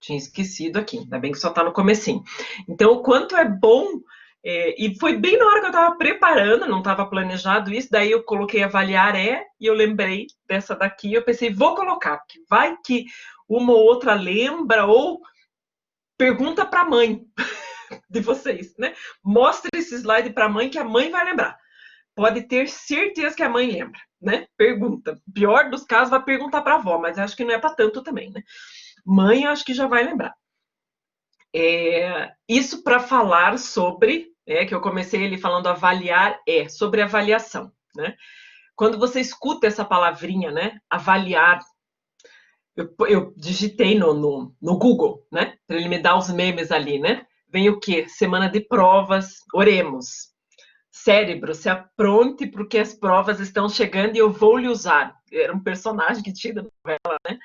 Tinha esquecido aqui, ainda bem que só está no comecinho. Então, o quanto é bom, e foi bem na hora que eu estava preparando, não estava planejado isso, daí eu coloquei avaliar e eu lembrei dessa daqui, eu pensei, vou colocar, porque vai que uma ou outra lembra, ou pergunta para a mãe de vocês, né? Mostra esse slide para a mãe, que a mãe vai lembrar. Pode ter certeza que a mãe lembra, né? Pergunta. Pior dos casos, vai perguntar para a avó, mas acho que não é para tanto também, né? Mãe, eu acho que já vai lembrar. Isso para falar sobre, que eu comecei ele falando avaliar, sobre avaliação, né? Quando você escuta essa palavrinha, né? Avaliar, eu digitei no Google, né? Para ele me dar os memes ali, né? Vem o quê? Semana de provas, oremos. Cérebro, se apronte porque as provas estão chegando e eu vou lhe usar. Era um personagem que tinha da novela, né?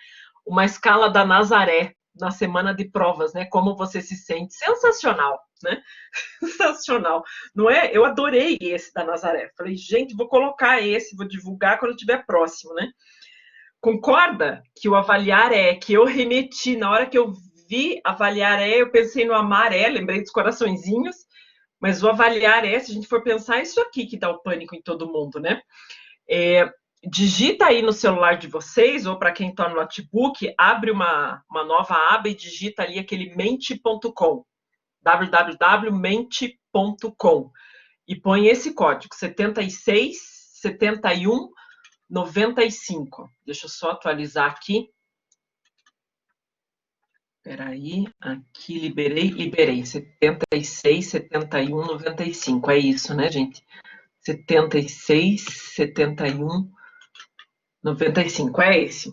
Uma escala da Nazaré na semana de provas, né? Como você se sente? Sensacional, né? Sensacional. Não é? Eu adorei esse da Nazaré. Falei, gente, vou colocar esse, vou divulgar quando estiver próximo, né? Concorda que o avaliar que eu remeti, na hora que eu vi avaliar eu pensei no amar lembrei dos coraçõezinhos, mas o avaliar se a gente for pensar, é isso aqui que dá o pânico em todo mundo, né? Digita aí no celular de vocês, ou para quem está no notebook, abre uma nova aba e digita ali aquele mente.com, www.mente.com, e põe esse código, 76 71 95. Deixa eu só atualizar aqui. Espera aí, aqui liberei. 76 71 95. É isso, né, gente? 76 71 95. É esse.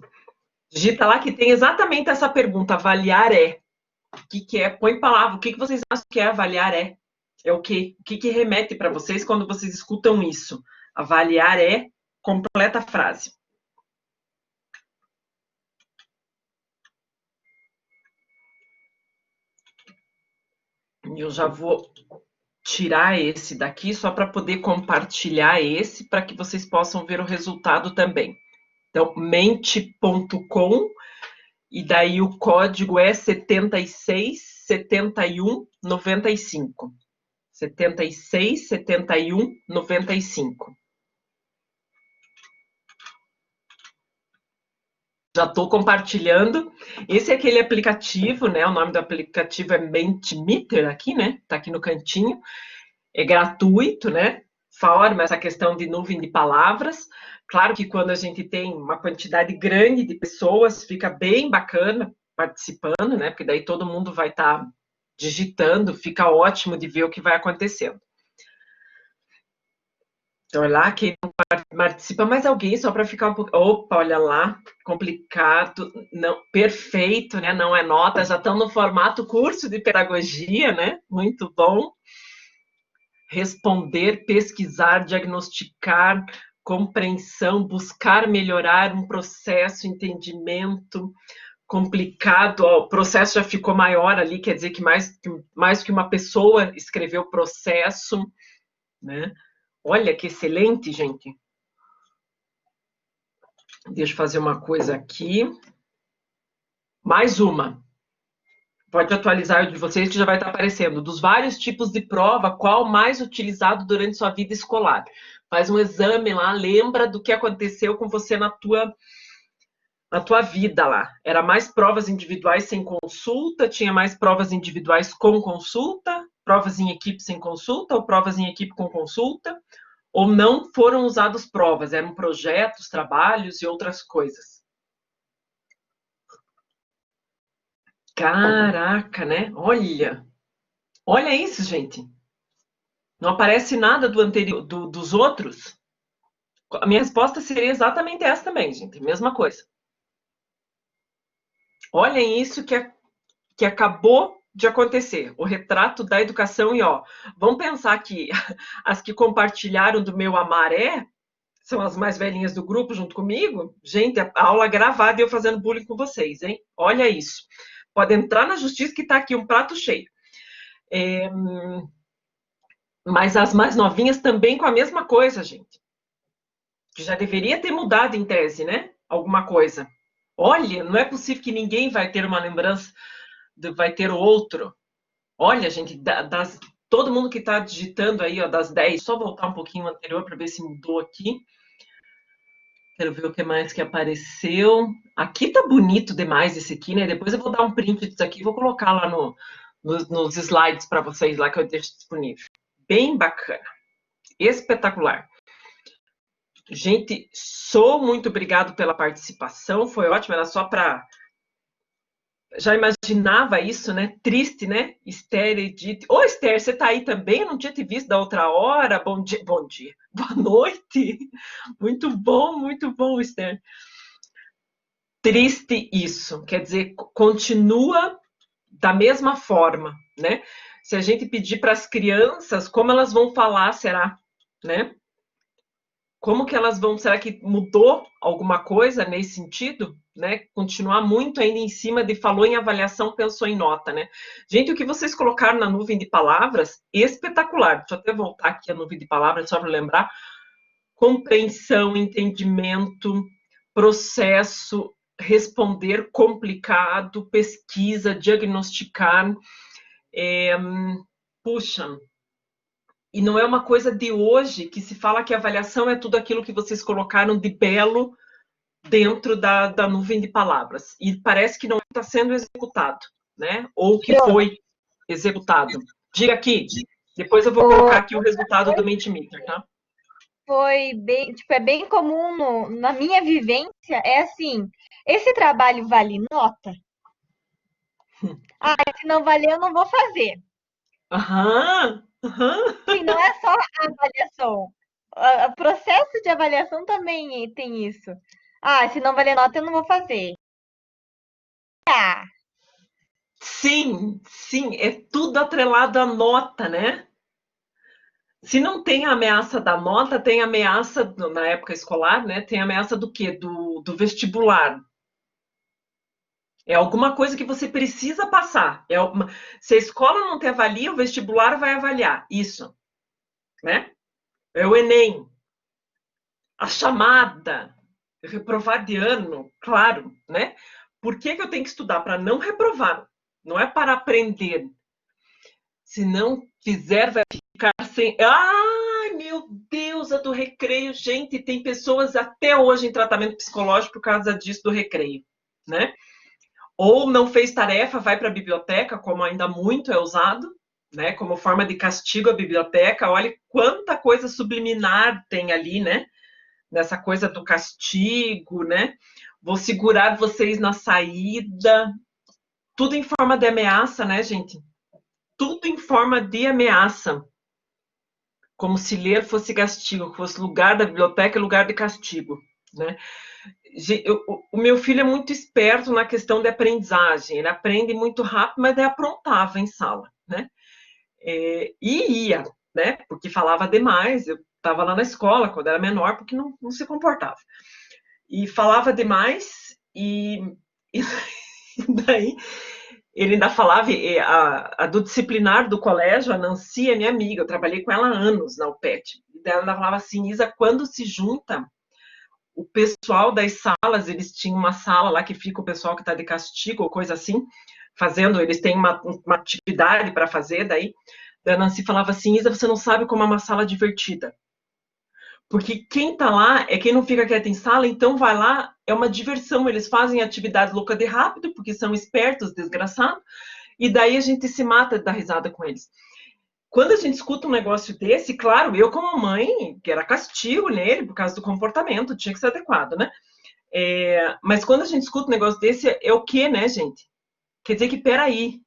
Digita lá que tem exatamente essa pergunta. Avaliar O que é? Põe palavra. O que vocês acham que é avaliar É o quê? O que remete para vocês quando vocês escutam isso? Avaliar completa a frase. Eu já vou tirar esse daqui só para poder compartilhar esse para que vocês possam ver o resultado também. Então, mente.com e daí o código é 76 71 95. 76 71 95. Já estou compartilhando. Esse é aquele aplicativo, né? O nome do aplicativo é Mentimeter aqui, né? Tá aqui no cantinho. É gratuito, né? Forma essa questão de nuvem de palavras. Claro que quando a gente tem uma quantidade grande de pessoas, fica bem bacana participando, né? Porque daí todo mundo vai estar digitando, fica ótimo de ver o que vai acontecendo. Então, olha lá, quem não participa, mais alguém só para ficar um pouco. Opa, olha lá, complicado, não, perfeito, né? Não é nota, já estão no formato curso de pedagogia, né? Muito bom. Responder, pesquisar, diagnosticar, compreensão, buscar melhorar um processo, entendimento complicado. Ó, o processo já ficou maior ali, quer dizer que mais que uma pessoa escreveu o processo, né? Olha que excelente, gente. Deixa eu fazer uma coisa aqui. Mais uma. Pode atualizar o de vocês que já vai estar aparecendo. Dos vários tipos de prova, qual mais utilizado durante sua vida escolar? Faz um exame lá, lembra do que aconteceu com você na tua vida lá. Era mais provas individuais sem consulta? Tinha mais provas individuais com consulta? Provas em equipe sem consulta? Ou provas em equipe com consulta? Ou não foram usadas provas? Eram projetos, trabalhos e outras coisas? Caraca, né? Olha isso, gente. Não aparece nada do anterior, dos outros. A minha resposta seria exatamente essa também, gente. Mesma coisa. Olhem isso que acabou de acontecer. O retrato da educação e, ó, vamos pensar que as que compartilharam do meu amaré são as mais velhinhas do grupo junto comigo. Gente, a aula gravada e eu fazendo bullying com vocês, hein? Olha isso. Pode entrar na justiça que está aqui um prato cheio. Mas as mais novinhas também com a mesma coisa, gente. Que já deveria ter mudado em tese, né? Alguma coisa. Olha, não é possível que ninguém vai ter uma lembrança. vai ter outro. Olha, gente, todo mundo que está digitando aí, ó, das 10, só voltar um pouquinho anterior para ver se mudou aqui. Quero ver o que mais que apareceu. Aqui tá bonito demais esse aqui, né? Depois eu vou dar um print disso aqui e vou colocar lá nos slides para vocês lá que eu deixo disponível. Bem bacana. Espetacular. Gente, muito obrigado pela participação. Foi ótimo, era só para... Já imaginava isso, né? Triste, né? Esther, Edith. Ô, Esther, você tá aí também? Eu não tinha te visto da outra hora. Bom dia, bom dia. Boa noite. Muito bom, Esther. Triste isso. Quer dizer, continua da mesma forma, né? Se a gente pedir para as crianças, como elas vão falar, será, né? Como que elas vão, será que mudou alguma coisa nesse sentido? Né? Continuar muito ainda em cima de falou em avaliação, pensou em nota, né? Gente, o que vocês colocaram na nuvem de palavras, espetacular. Deixa eu até voltar aqui a nuvem de palavras, só para lembrar. Compreensão, entendimento, processo, responder complicado, pesquisa, diagnosticar. Puxa, e não é uma coisa de hoje que se fala que a avaliação é tudo aquilo que vocês colocaram de belo dentro da nuvem de palavras. E parece que não está sendo executado, né? Ou que foi executado. Diga aqui, depois eu vou colocar aqui o resultado do Mentimeter, tá? Foi bem, tipo, é bem comum na minha vivência, é assim, esse trabalho vale nota? Ah, se não valer, eu não vou fazer. Aham. Sim, não é só a avaliação. O processo de avaliação também tem isso. Ah, se não valer nota, eu não vou fazer. Ah, Sim, é tudo atrelado à nota, né? Se não tem a ameaça da nota, tem a ameaça, na época escolar, né? Tem a ameaça do quê? Do vestibular. É alguma coisa que você precisa passar. Se a escola não te avalia, o vestibular vai avaliar. Isso, né? É o Enem. A chamada. Reprovar de ano, claro, né? Por que eu tenho que estudar? Para não reprovar. Não é para aprender. Se não fizer, vai ficar sem... Ai, meu Deus, a do recreio. Gente, tem pessoas até hoje em tratamento psicológico por causa disso do recreio, né? Ou não fez tarefa, vai para a biblioteca, como ainda muito é usado, né? Como forma de castigo à biblioteca. Olha quanta coisa subliminar tem ali, né? Nessa coisa do castigo, né? Vou segurar vocês na saída. Tudo em forma de ameaça, né, gente? Tudo em forma de ameaça. Como se ler fosse castigo, fosse lugar da biblioteca e lugar de castigo, né? O meu filho é muito esperto na questão de aprendizagem, ele aprende muito rápido, mas aprontava em sala, né? E ia, né? Porque falava demais, eu estava lá na escola quando era menor, porque não se comportava. E falava demais, e daí ele ainda falava, a do disciplinar do colégio, a Nancy é minha amiga, eu trabalhei com ela há anos na UPET, e ela ainda falava assim, Isa, quando se junta o pessoal das salas, eles tinham uma sala lá que fica o pessoal que está de castigo ou coisa assim, fazendo, eles têm uma atividade para fazer, daí a Nancy falava assim, Isa, você não sabe como é uma sala divertida. Porque quem está lá é quem não fica quieto em sala, então vai lá, é uma diversão, eles fazem atividade louca de rápido, porque são espertos, desgraçados, e daí a gente se mata de dar risada com eles. Quando a gente escuta um negócio desse, claro, eu como mãe, que era castigo nele por causa do comportamento, tinha que ser adequado, né? Mas quando a gente escuta um negócio desse, é o quê, né, gente? Quer dizer que, peraí,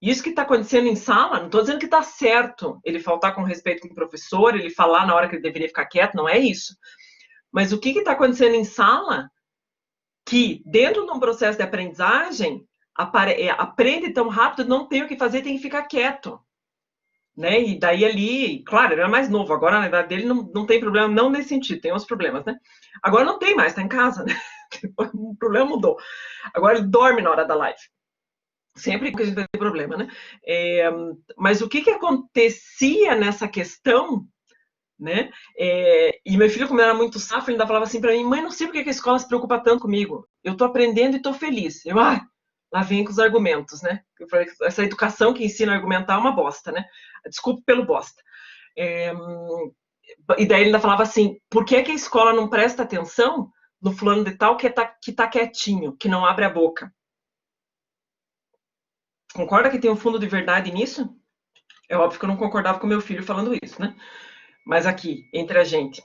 isso que está acontecendo em sala, não estou dizendo que está certo ele faltar com respeito com o professor, ele falar na hora que ele deveria ficar quieto, não é isso. Mas o que está acontecendo em sala que, dentro de um processo de aprendizagem, aprende tão rápido, não tem o que fazer, tem que ficar quieto. Né? E daí ali, claro, ele era mais novo, agora na idade dele não tem problema, não nesse sentido, tem outros problemas, né? Agora não tem mais, tá em casa, né? O problema mudou. Agora ele dorme na hora da live. Sempre que a gente vai ter problema, né? Mas o que acontecia nessa questão, né? E meu filho, como era muito safo, ele ainda falava assim para mim, mãe, não sei porque a escola se preocupa tanto comigo. Eu tô aprendendo e tô feliz. lá vem com os argumentos, né? Eu falei, essa educação que ensina a argumentar é uma bosta, né? Desculpe pelo bosta. E daí ele ainda falava assim, por que que a escola não presta atenção no fulano de tal que tá quietinho, que não abre a boca? Concorda que tem um fundo de verdade nisso? É óbvio que eu não concordava com meu filho falando isso, né? Mas aqui, entre a gente,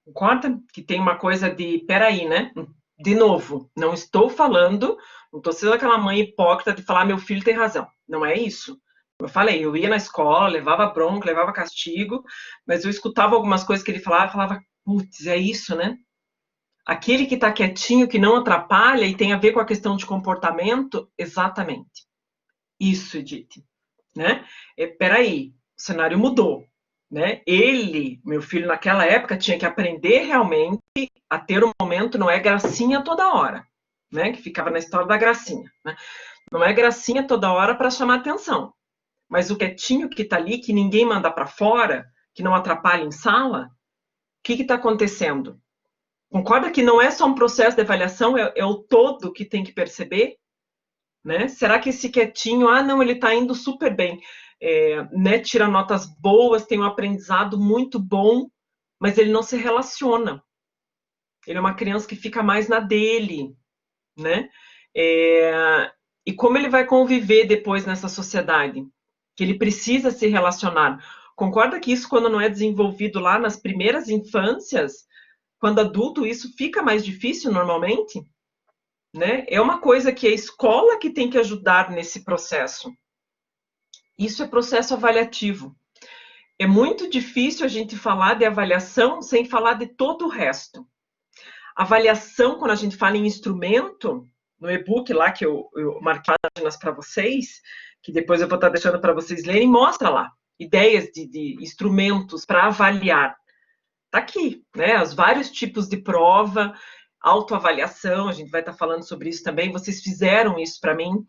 concorda que tem uma coisa de, peraí, né? De novo, não estou falando, não estou sendo aquela mãe hipócrita de falar meu filho tem razão. Não é isso. Eu falei, eu ia na escola, levava bronca, levava castigo, mas eu escutava algumas coisas que ele falava, putz, é isso, né? Aquele que está quietinho, que não atrapalha e tem a ver com a questão de comportamento, exatamente. Isso, Edith. Né? Peraí, o cenário mudou. Né? Ele, meu filho, naquela época, tinha que aprender realmente a ter um momento, não é gracinha toda hora, né? Que ficava na história da gracinha. Né? Não é gracinha toda hora para chamar atenção. Mas o quietinho que está ali, que ninguém manda para fora, que não atrapalha em sala, o que está acontecendo? Concorda que não é só um processo de avaliação, é o todo que tem que perceber? Né? Será que esse quietinho, não, ele está indo super bem, né? Tira notas boas, tem um aprendizado muito bom, mas ele não se relaciona. Ele é uma criança que fica mais na dele, né? E como ele vai conviver depois nessa sociedade? Que ele precisa se relacionar. Concorda que isso, quando não é desenvolvido lá nas primeiras infâncias, quando adulto, isso fica mais difícil normalmente? Né? É uma coisa que a escola que tem que ajudar nesse processo. Isso é processo avaliativo. É muito difícil a gente falar de avaliação sem falar de todo o resto. Avaliação, quando a gente fala em instrumento, no e-book lá que eu marquei páginas para vocês, que depois eu vou estar deixando para vocês lerem, mostra lá ideias de instrumentos para avaliar. Está aqui, né? Os vários tipos de prova, autoavaliação, a gente vai estar falando sobre isso também. Vocês fizeram isso para mim,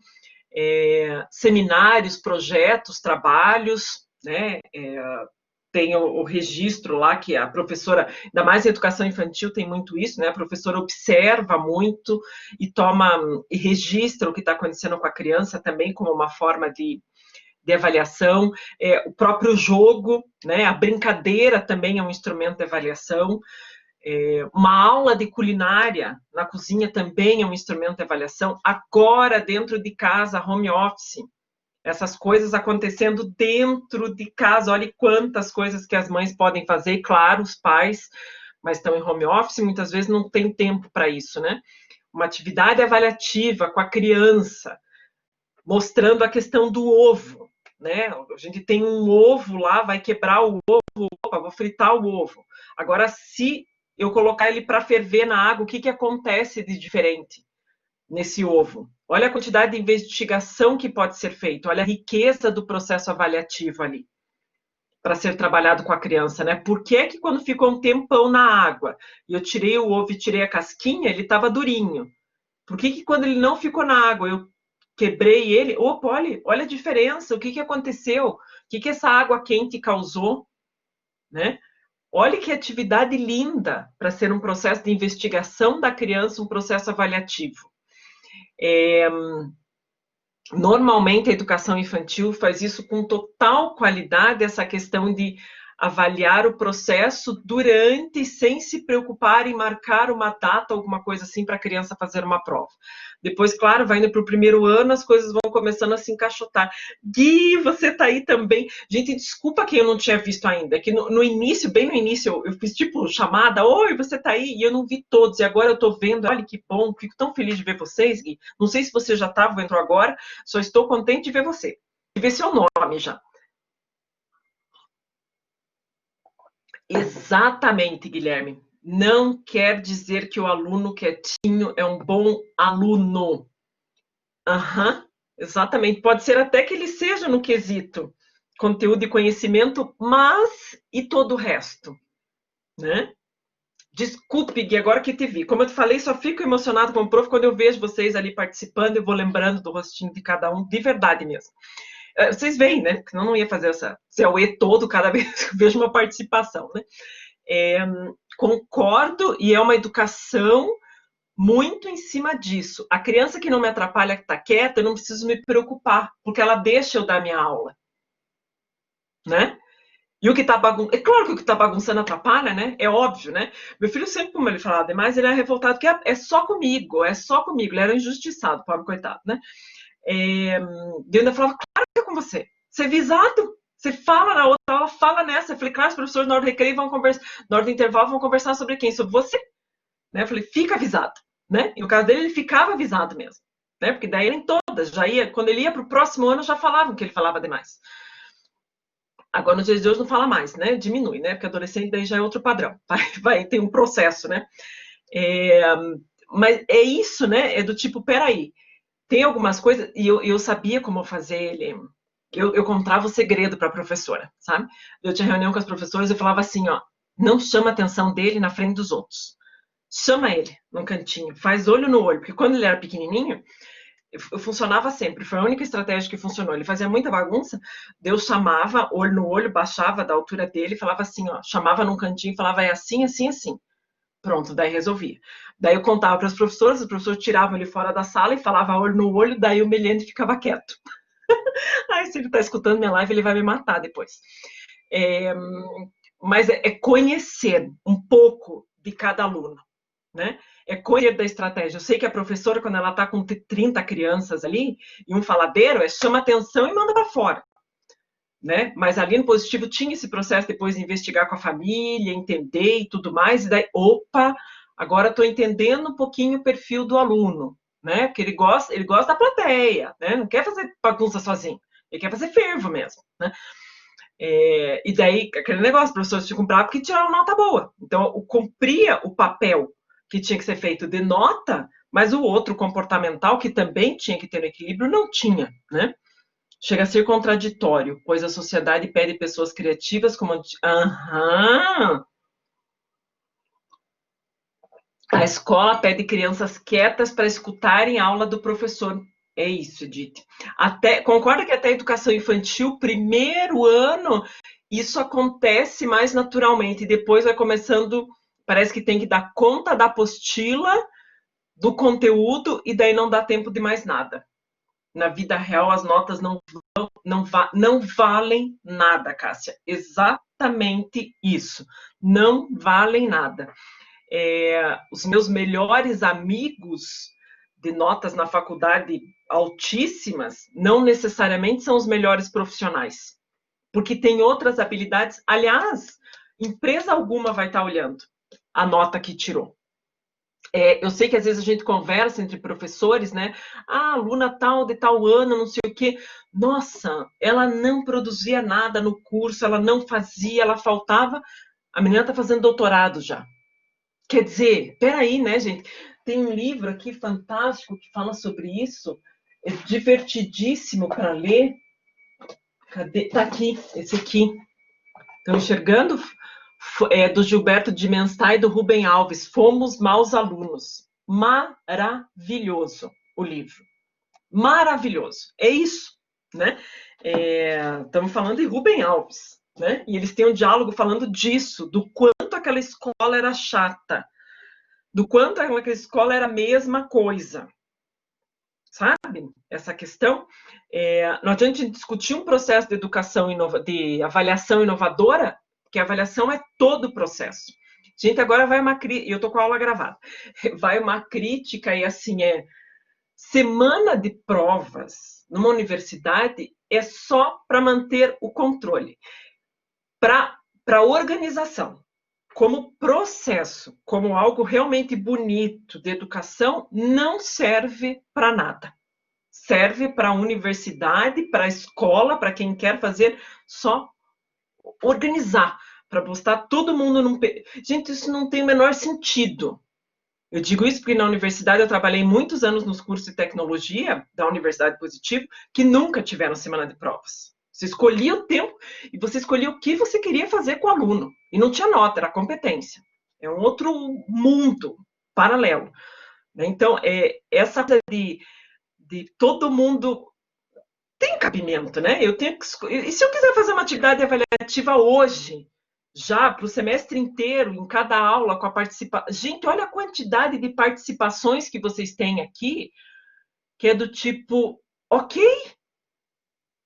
seminários, projetos, trabalhos, né? Tem o registro lá que a professora, ainda mais em educação infantil, tem muito isso, né? A professora observa muito e e registra o que está acontecendo com a criança também como uma forma de avaliação, o próprio jogo, né? A brincadeira também é um instrumento de avaliação, uma aula de culinária na cozinha também é um instrumento de avaliação, agora dentro de casa, home office, essas coisas acontecendo dentro de casa, olha quantas coisas que as mães podem fazer, claro, os pais, mas estão em home office, muitas vezes não tem tempo para isso, né? Uma atividade avaliativa com a criança, mostrando a questão do ovo, né? A gente tem um ovo lá, vai quebrar o ovo, opa, vou fritar o ovo. Agora, se eu colocar ele para ferver na água, o que acontece de diferente nesse ovo? Olha a quantidade de investigação que pode ser feita, olha a riqueza do processo avaliativo ali, para ser trabalhado com a criança, né? Por que que quando ficou um tempão na água, e eu tirei o ovo e tirei a casquinha, ele estava durinho? Por que que quando ele não ficou na água, eu quebrei ele, opa, olha a diferença, o que aconteceu? O que essa água quente causou? Né? Olha que atividade linda para ser um processo de investigação da criança, um processo avaliativo. Normalmente a educação infantil faz isso com total qualidade, essa questão de avaliar o processo durante, sem se preocupar em marcar uma data, alguma coisa assim, para a criança fazer uma prova. Depois, claro, vai indo para o primeiro ano, as coisas vão começando a se encaixotar. Gui, você está aí também. Gente, desculpa quem eu não tinha visto ainda, é que no início, bem no início, eu fiz tipo chamada, oi, você está aí? E eu não vi todos, e agora eu estou vendo, olha que bom, fico tão feliz de ver vocês, Gui. Não sei se você já estava ou entrou agora, só estou contente de ver você. De ver seu nome já. Exatamente, Guilherme. Não quer dizer que o aluno quietinho é um bom aluno. Exatamente. Pode ser até que ele seja no quesito conteúdo e conhecimento, mas e todo o resto, né? Desculpe, Gui, agora que te vi. Como eu te falei, só fico emocionado como prof quando eu vejo vocês ali participando, eu vou lembrando do rostinho de cada um, de verdade mesmo. Vocês veem, né? Porque senão não ia fazer esse COE todo cada vez que eu vejo uma participação, né? Concordo, e é uma educação muito em cima disso. A criança que não me atrapalha, que está quieta, eu não preciso me preocupar, porque ela deixa eu dar minha aula, né? E o que tá bagunçando, é claro que o que tá bagunçando atrapalha, né? É óbvio, né? Meu filho sempre, como ele falava demais, ele é revoltado, que é só comigo, é só comigo. Ele era injustiçado, pobre coitado, né? E eu ainda falava, claro que é com você. Você é visado. Você fala na outra aula, fala nessa. Eu falei, claro, os professores na hora do recreio vão conversar, na hora do intervalo vão conversar sobre quem? Sobre você. Né? Eu falei, fica avisado. Né? E o caso dele, ele ficava avisado mesmo. Né? Porque daí ele em todas, já ia, quando ele ia para o próximo ano, já falavam que ele falava demais. Agora, nos dias de hoje, não fala mais, né? Diminui, né? Porque adolescente daí já é outro padrão. Tem um processo, né? Mas é isso, né? É do tipo, peraí, tem algumas coisas, e eu sabia como fazer ele. Eu contava o segredo para a professora, sabe? Eu tinha reunião com as professoras e falava assim, ó, não chama a atenção dele na frente dos outros. Chama ele num cantinho, faz olho no olho, porque quando ele era pequenininho, funcionava sempre, foi a única estratégia que funcionou. Ele fazia muita bagunça, Deus chamava, olho no olho, baixava da altura dele, falava assim, ó, chamava num cantinho e falava, é assim, assim, assim. Pronto, daí resolvia. Daí eu contava para os professores tiravam ele fora da sala e falava olho no olho, daí o Melhende ficava quieto. Ai, se ele está escutando minha live, ele vai me matar depois. Mas é conhecer um pouco de cada aluno, né? É conhecer da estratégia. Eu sei que a professora, quando ela está com 30 crianças ali, e um faladeiro, chama atenção e manda para fora. Né? Mas ali no positivo tinha esse processo depois de investigar com a família, entender e tudo mais, e daí, opa, agora estou entendendo um pouquinho o perfil do aluno, né? Porque ele gosta da plateia, né? Não quer fazer bagunça sozinho, ele quer fazer fervo mesmo, né? E daí, aquele negócio, os professores ficam bravos porque tiraram nota boa. Então, cumpria o papel que tinha que ser feito de nota, mas o outro comportamental, que também tinha que ter um equilíbrio, não tinha, né? Chega a ser contraditório, pois a sociedade pede pessoas criativas como... Aham! A escola pede crianças quietas para escutarem a aula do professor. É isso, Edith. Concorda que até a educação infantil, primeiro ano, isso acontece mais naturalmente. Depois vai começando, parece que tem que dar conta da apostila, do conteúdo, e daí não dá tempo de mais nada. Na vida real, as notas não valem nada, Cássia. Exatamente isso. Não valem nada. Os meus melhores amigos de notas na faculdade altíssimas não necessariamente são os melhores profissionais, porque tem outras habilidades. Aliás, empresa alguma vai estar olhando a nota que tirou. Eu sei que às vezes a gente conversa entre professores, né? Ah, aluna tal de tal ano, não sei o quê. Nossa, ela não produzia nada no curso, ela não fazia, ela faltava. A menina está fazendo doutorado já. Quer dizer, peraí, né, gente? Tem um livro aqui fantástico que fala sobre isso. É divertidíssimo para ler. Cadê? Tá aqui, esse aqui. Estão enxergando? Do Gilberto de Menstay e do Rubem Alves. Fomos maus alunos. Maravilhoso o livro. Maravilhoso. É isso, né? Estamos falando de Rubem Alves, né? E eles têm um diálogo falando disso, do quanto aquela escola era chata, do quanto aquela escola era a mesma coisa. Sabe? Essa questão. Não adianta a gente discutir um processo de educação, de avaliação inovadora, porque a avaliação é todo o processo. Gente, agora vai uma crítica, eu estou com a aula gravada, vai uma crítica e assim, semana de provas numa universidade é só para manter o controle, para organização. Como processo, como algo realmente bonito de educação, não serve para nada. Serve para a universidade, para a escola, para quem quer fazer, só organizar, para postar todo mundo num... Gente, isso não tem o menor sentido. Eu digo isso porque na universidade eu trabalhei muitos anos nos cursos de tecnologia da Universidade Positivo, que nunca tiveram semana de provas. Você escolhia o tempo e você escolhia o que você queria fazer com o aluno. E não tinha nota, era competência. É um outro mundo paralelo. Então, essa coisa de todo mundo tem cabimento, né? Eu tenho que... E se eu quiser fazer uma atividade avaliativa hoje, já para o semestre inteiro, em cada aula, com a participação. Gente, olha a quantidade de participações que vocês têm aqui, que é do tipo, ok,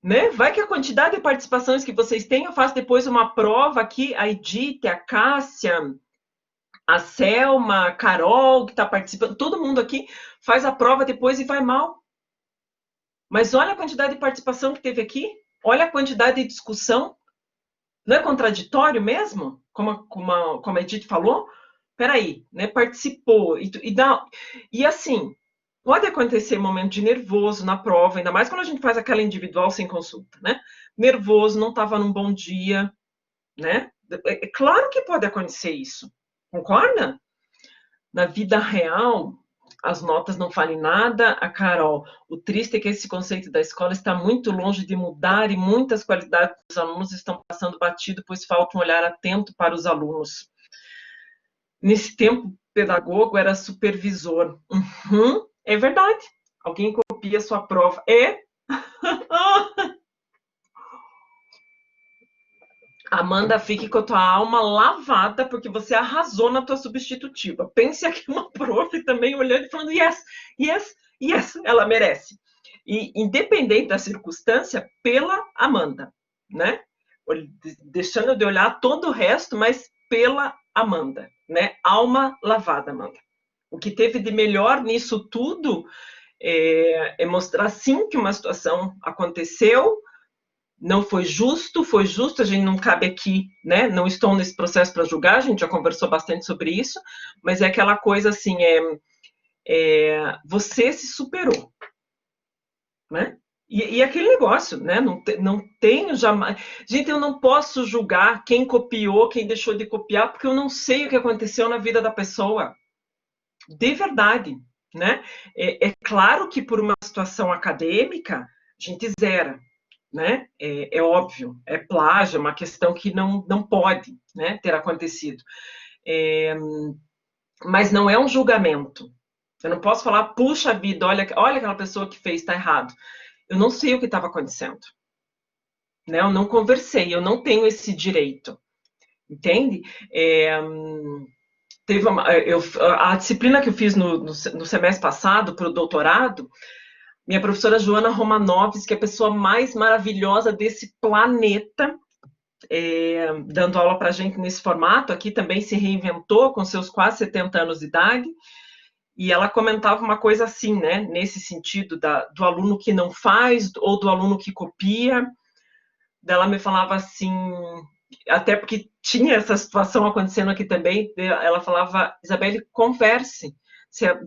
né? Vai que a quantidade de participações que vocês têm, eu faço depois uma prova aqui, a Edith, a Cássia, a Selma, a Carol, que está participando, todo mundo aqui faz a prova depois e vai mal. Mas olha a quantidade de participação que teve aqui, olha a quantidade de discussão. Não é contraditório mesmo? Como a Edith falou? Peraí, né? Participou. E assim, pode acontecer momento de nervoso na prova, ainda mais quando a gente faz aquela individual sem consulta, né? Nervoso, não estava num bom dia, né? É claro que pode acontecer isso. Concorda? Na vida real, as notas não valem nada. A Carol, o triste é que esse conceito da escola está muito longe de mudar e muitas qualidades dos alunos estão passando batido, pois falta um olhar atento para os alunos. Nesse tempo, pedagogo era supervisor. Uhum, é verdade. Alguém copia sua prova. É? Amanda, fique com a tua alma lavada, porque você arrasou na tua substitutiva. Pense aqui uma prof também olhando e falando, yes, yes, yes, ela merece. E independente da circunstância, pela Amanda, né? Deixando de olhar todo o resto, mas pela Amanda, né? Alma lavada, Amanda. O que teve de melhor nisso tudo é mostrar, sim, que uma situação aconteceu, não foi justo, a gente não cabe aqui, né? Não estou nesse processo para julgar, a gente já conversou bastante sobre isso, mas é aquela coisa assim, você se superou, né? E aquele negócio, né? Não tenho jamais. Gente, eu não posso julgar quem copiou, quem deixou de copiar, porque eu não sei o que aconteceu na vida da pessoa. De verdade, né? É claro que por uma situação acadêmica, a gente zera, né? É óbvio, é plágio, é uma questão que não pode, né, ter acontecido. Mas não é um julgamento. Eu não posso falar, puxa vida, olha aquela pessoa que fez, está errado. Eu não sei o que estava acontecendo. Né? Eu não conversei, eu não tenho esse direito. Entende? A disciplina que eu fiz no semestre passado, para o doutorado, minha professora Joana Romanovski, que é a pessoa mais maravilhosa desse planeta, dando aula para a gente nesse formato, aqui também se reinventou com seus quase 70 anos de idade, e ela comentava uma coisa assim, né, nesse sentido do aluno que não faz ou do aluno que copia. Ela me falava assim, até porque tinha essa situação acontecendo aqui também, ela falava, Isabelle, converse,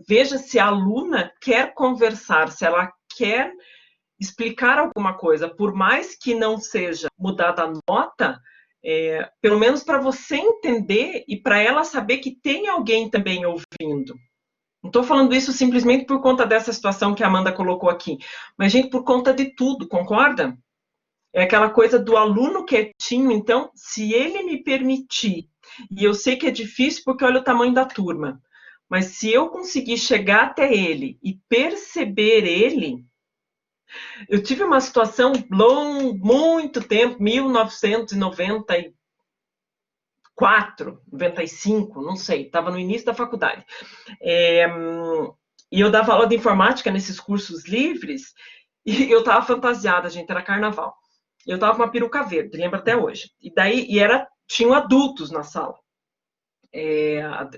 veja se a aluna quer conversar, se ela quer explicar alguma coisa, por mais que não seja mudada a nota, pelo menos para você entender e para ela saber que tem alguém também ouvindo. Não estou falando isso simplesmente por conta dessa situação que a Amanda colocou aqui, mas, gente, por conta de tudo, concorda? É aquela coisa do aluno quietinho, então, se ele me permitir, e eu sei que é difícil porque olha o tamanho da turma, mas se eu conseguir chegar até ele e perceber ele. Eu tive uma situação muito tempo, 1994, 95, não sei, estava no início da faculdade. E eu dava aula de informática nesses cursos livres, e eu estava fantasiada, gente, era carnaval. Eu estava com uma peruca verde, lembro até hoje. Tinham adultos na sala.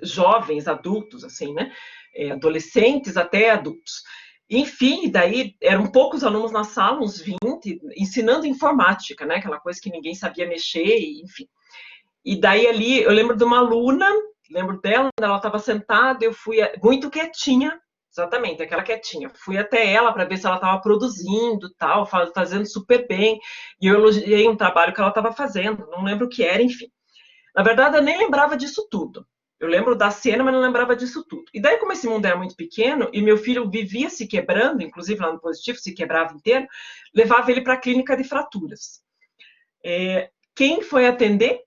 Jovens, adultos, assim, né? Adolescentes até adultos. Enfim, daí eram poucos alunos na sala, uns 20, ensinando informática, né? Aquela coisa que ninguém sabia mexer, enfim. E daí ali, eu lembro de uma aluna, lembro dela, ela estava sentada, eu fui muito quietinha, exatamente, aquela quietinha. Fui até ela para ver se ela estava produzindo, tal, fazendo super bem. E eu elogiei um trabalho que ela estava fazendo, não lembro o que era, enfim. Na verdade, eu nem lembrava disso tudo. Eu lembro da cena, mas não lembrava disso tudo. E daí, como esse mundo era muito pequeno, e meu filho vivia se quebrando, inclusive lá no positivo, se quebrava inteiro, levava ele para a clínica de fraturas. Quem foi atender?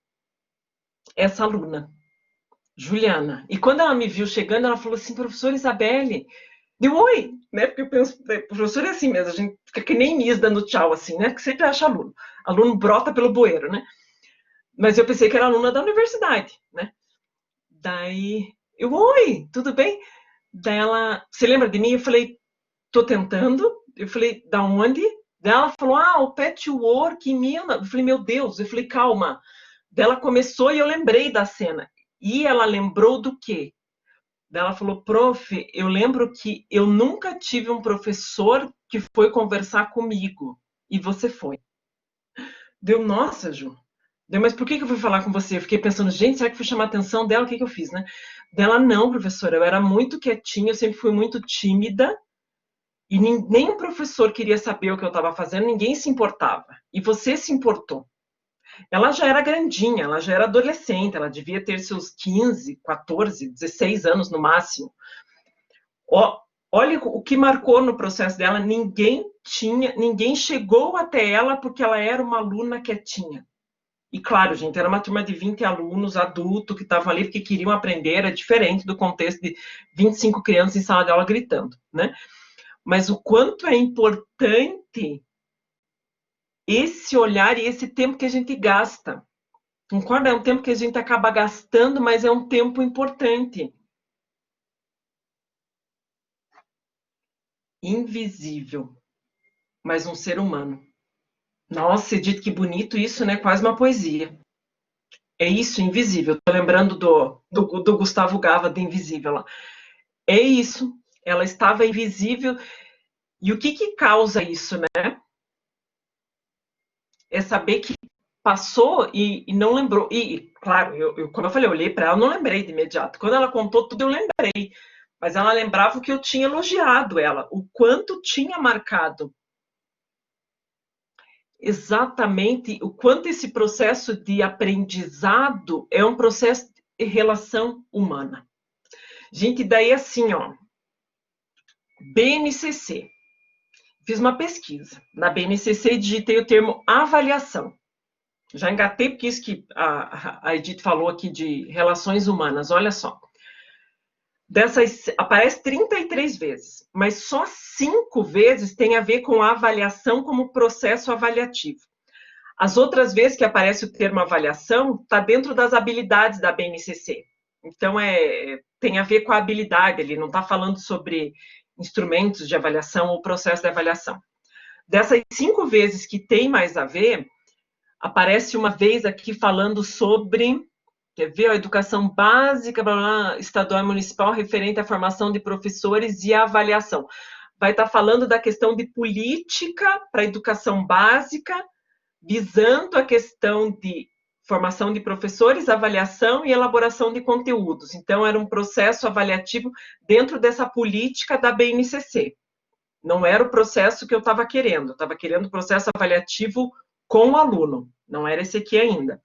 Essa aluna, Juliana. E quando ela me viu chegando, ela falou assim, professora Isabelle, deu oi, né? Porque eu penso, professor é assim mesmo, a gente fica que nem Miss dando tchau, assim, né? Que sempre acha aluno. Aluno brota pelo bueiro, né? Mas eu pensei que era aluna da universidade, né? Daí, oi, tudo bem? Daí ela, você lembra de mim? Eu falei, tô tentando. Eu falei, da onde? Daí ela falou, o patchwork em Minas. Eu falei, meu Deus. Eu falei, calma. Daí ela começou e eu lembrei da cena. E ela lembrou do quê? Daí ela falou, prof, eu lembro que eu nunca tive um professor que foi conversar comigo. E você foi. Deu, nossa, Ju. Deu, mas por que eu fui falar com você? Eu fiquei pensando, gente, será que fui chamar a atenção dela? O que eu fiz, né? Dela, não, professora, eu era muito quietinha, eu sempre fui muito tímida. E nem o professor queria saber o que eu estava fazendo, ninguém se importava. E você se importou. Ela já era grandinha, ela já era adolescente, ela devia ter seus 15, 14, 16 anos no máximo. Olha o que marcou no processo dela, ninguém chegou até ela porque ela era uma aluna quietinha. E claro, gente, era uma turma de 20 alunos adultos que estavam ali porque queriam aprender, era diferente do contexto de 25 crianças em sala de aula gritando, né? Mas o quanto é importante esse olhar e esse tempo que a gente gasta. Concorda? É um tempo que a gente acaba gastando, mas é um tempo importante. Invisível, mas um ser humano. Nossa, Edith, que bonito isso, né? Quase uma poesia. É isso, invisível. Tô lembrando do Gustavo Gava, de Invisível lá. É isso. Ela estava invisível. E o que causa isso, né? É saber que passou e não lembrou. E claro, como eu falei, eu olhei para ela, não lembrei de imediato. Quando ela contou tudo, eu lembrei. Mas ela lembrava o que eu tinha elogiado ela, o quanto tinha marcado. Exatamente o quanto esse processo de aprendizado é um processo de relação humana. Gente, daí assim, ó, BNCC. Fiz uma pesquisa. Na BNCC, digitei o termo avaliação. Já engatei porque isso que a Edith falou aqui de relações humanas, olha só. Dessas, aparece 33 vezes, mas só 5 vezes tem a ver com a avaliação como processo avaliativo. As outras vezes que aparece o termo avaliação, está dentro das habilidades da BNCC. Então, tem a ver com a habilidade, ele não está falando sobre instrumentos de avaliação ou processo de avaliação. Dessas 5 vezes que tem mais a ver, aparece uma vez aqui falando sobre, quer ver, a educação básica, blá, blá, estadual e municipal, referente à formação de professores e avaliação. Vai estar falando da questão de política para a educação básica, visando a questão de formação de professores, avaliação e elaboração de conteúdos. Então, era um processo avaliativo dentro dessa política da BNCC. Não era o processo que eu estava querendo o processo avaliativo com o aluno, não era esse aqui ainda.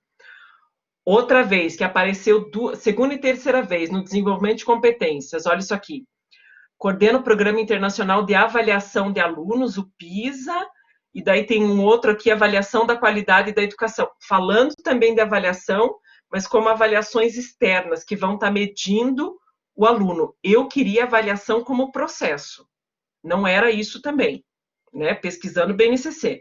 Outra vez que apareceu, segunda e terceira vez, no desenvolvimento de competências, olha isso aqui. Coordena o Programa Internacional de Avaliação de Alunos, o PISA, e daí tem um outro aqui, avaliação da qualidade da educação. Falando também de avaliação, mas como avaliações externas, que vão estar medindo o aluno. Eu queria avaliação como processo. Não era isso também, né? Pesquisando BNCC.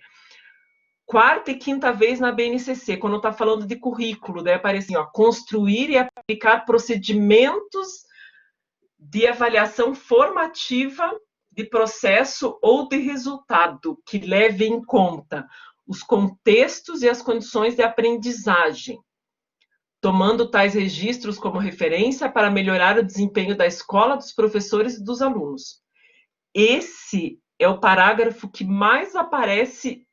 Quarta e quinta vez na BNCC, quando está falando de currículo, daí aparece assim, ó, construir e aplicar procedimentos de avaliação formativa de processo ou de resultado que leve em conta os contextos e as condições de aprendizagem, tomando tais registros como referência para melhorar o desempenho da escola, dos professores e dos alunos. Esse é o parágrafo que mais aparece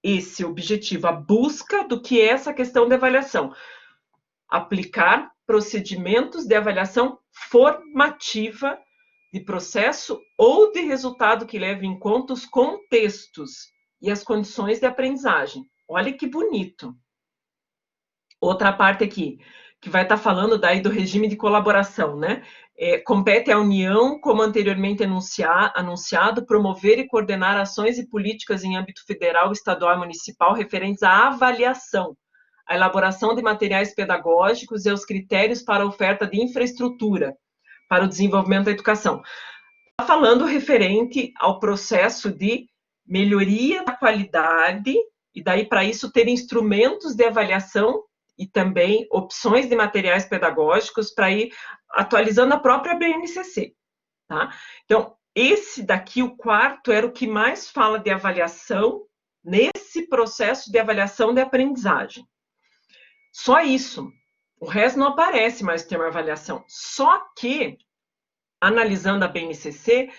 esse objetivo, a busca do que é essa questão de avaliação. Aplicar procedimentos de avaliação formativa de processo ou de resultado que leve em conta os contextos e as condições de aprendizagem. Olha que bonito. Outra parte aqui, que vai estar falando daí do regime de colaboração, né? Compete à União, como anteriormente anunciado, promover e coordenar ações e políticas em âmbito federal, estadual e municipal referentes à avaliação, à elaboração de materiais pedagógicos e aos critérios para a oferta de infraestrutura para o desenvolvimento da educação. Está falando referente ao processo de melhoria da qualidade, e daí para isso ter instrumentos de avaliação e também opções de materiais pedagógicos para ir atualizando a própria BNCC, tá? Então, esse daqui, o quarto, era o que mais fala de avaliação nesse processo de avaliação de aprendizagem. Só isso. O resto não aparece mais o termo avaliação. Só que, analisando a BNCC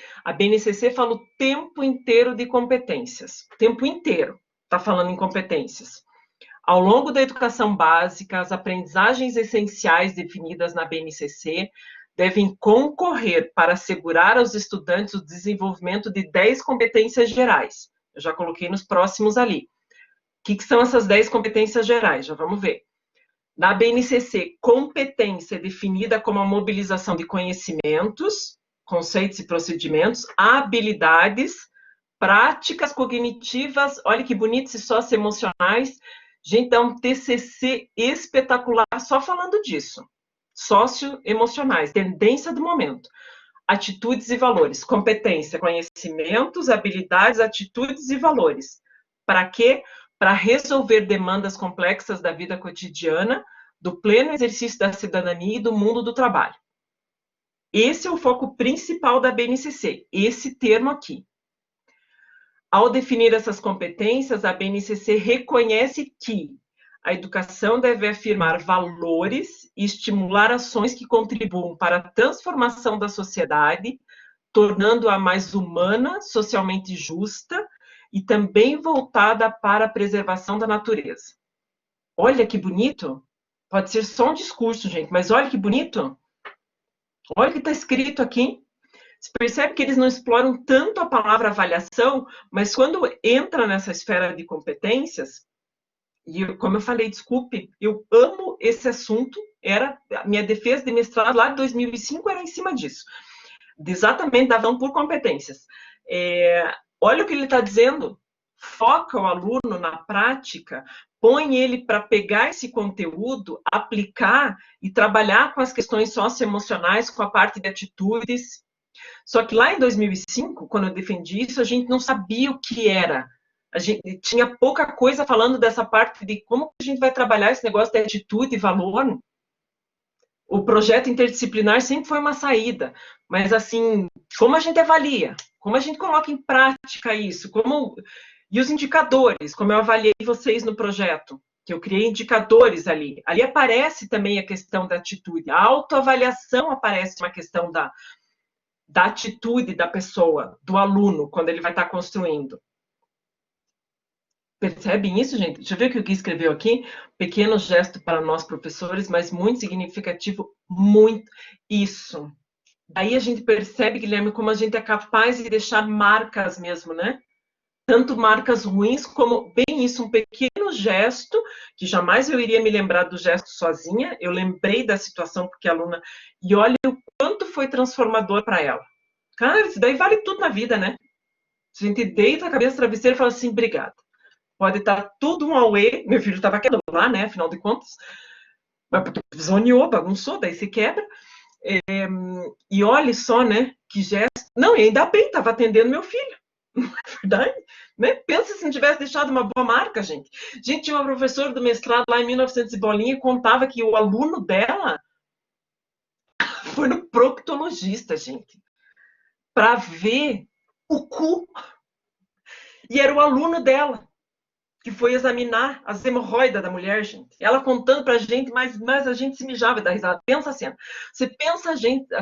fala o tempo inteiro de competências. O tempo inteiro está falando em competências. Ao longo da educação básica, as aprendizagens essenciais definidas na BNCC devem concorrer para assegurar aos estudantes o desenvolvimento de 10 competências gerais. Eu já coloquei nos próximos ali. O que são essas 10 competências gerais? Já vamos ver. Na BNCC, competência é definida como a mobilização de conhecimentos, conceitos e procedimentos, habilidades, práticas cognitivas, olha que bonitos e socioemocionais. Gente, dá um TCC espetacular só falando disso. Socioemocionais, tendência do momento. Atitudes e valores. Competência, conhecimentos, habilidades, atitudes e valores. Para quê? Para resolver demandas complexas da vida cotidiana, do pleno exercício da cidadania e do mundo do trabalho. Esse é o foco principal da BNCC, esse termo aqui. Ao definir essas competências, a BNCC reconhece que a educação deve afirmar valores e estimular ações que contribuam para a transformação da sociedade, tornando-a mais humana, socialmente justa e também voltada para a preservação da natureza. Olha que bonito! Pode ser só um discurso, gente, mas olha que bonito! Olha o que está escrito aqui. Você percebe que eles não exploram tanto a palavra avaliação, mas quando entra nessa esfera de competências, e como eu falei, desculpe, eu amo esse assunto, era a minha defesa de mestrado lá de 2005 era em cima disso, exatamente da avaliação por competências. Olha o que ele está dizendo, foca o aluno na prática, põe ele para pegar esse conteúdo, aplicar e trabalhar com as questões socioemocionais, com a parte de atitudes. Só que lá em 2005, quando eu defendi isso, a gente não sabia o que era. A gente tinha pouca coisa falando dessa parte de como a gente vai trabalhar esse negócio de atitude e valor. O projeto interdisciplinar sempre foi uma saída, mas assim, como a gente avalia? Como a gente coloca em prática isso? E os indicadores, como eu avaliei vocês no projeto, que eu criei indicadores ali. Ali aparece também a questão da atitude. A autoavaliação aparece uma questão da atitude da pessoa, do aluno, quando ele vai estar construindo. Percebem isso, gente? Deixa eu ver o que o Gui escreveu aqui. Pequeno gesto para nós professores, mas muito significativo, muito. Isso. Daí a gente percebe, Guilherme, como a gente é capaz de deixar marcas mesmo, né? Tanto marcas ruins como, bem isso, um pequeno gesto, que jamais eu iria me lembrar do gesto sozinha, eu lembrei da situação porque a aluna, e olha o quanto foi transformador para ela. Cara, isso daí vale tudo na vida, né? A gente deita a cabeça no travesseiro e fala assim, obrigada. Pode estar tudo um auê, meu filho estava quebrando lá, né, afinal de contas, mas porque zoneou, bagunçou, daí se quebra, e olhe só, né, que gesto, não, e ainda bem, estava atendendo meu filho, não é verdade? Né? Pensa se não tivesse deixado uma boa marca, gente. Gente, tinha uma professora do mestrado lá em 1900 e bolinha, contava que o aluno dela foi no proctologista, gente, para ver o cu, e era o aluno dela, que foi examinar as hemorroidas da mulher, gente. Ela contando pra gente, mas a gente se mijava da risada. Pensa assim, você pensa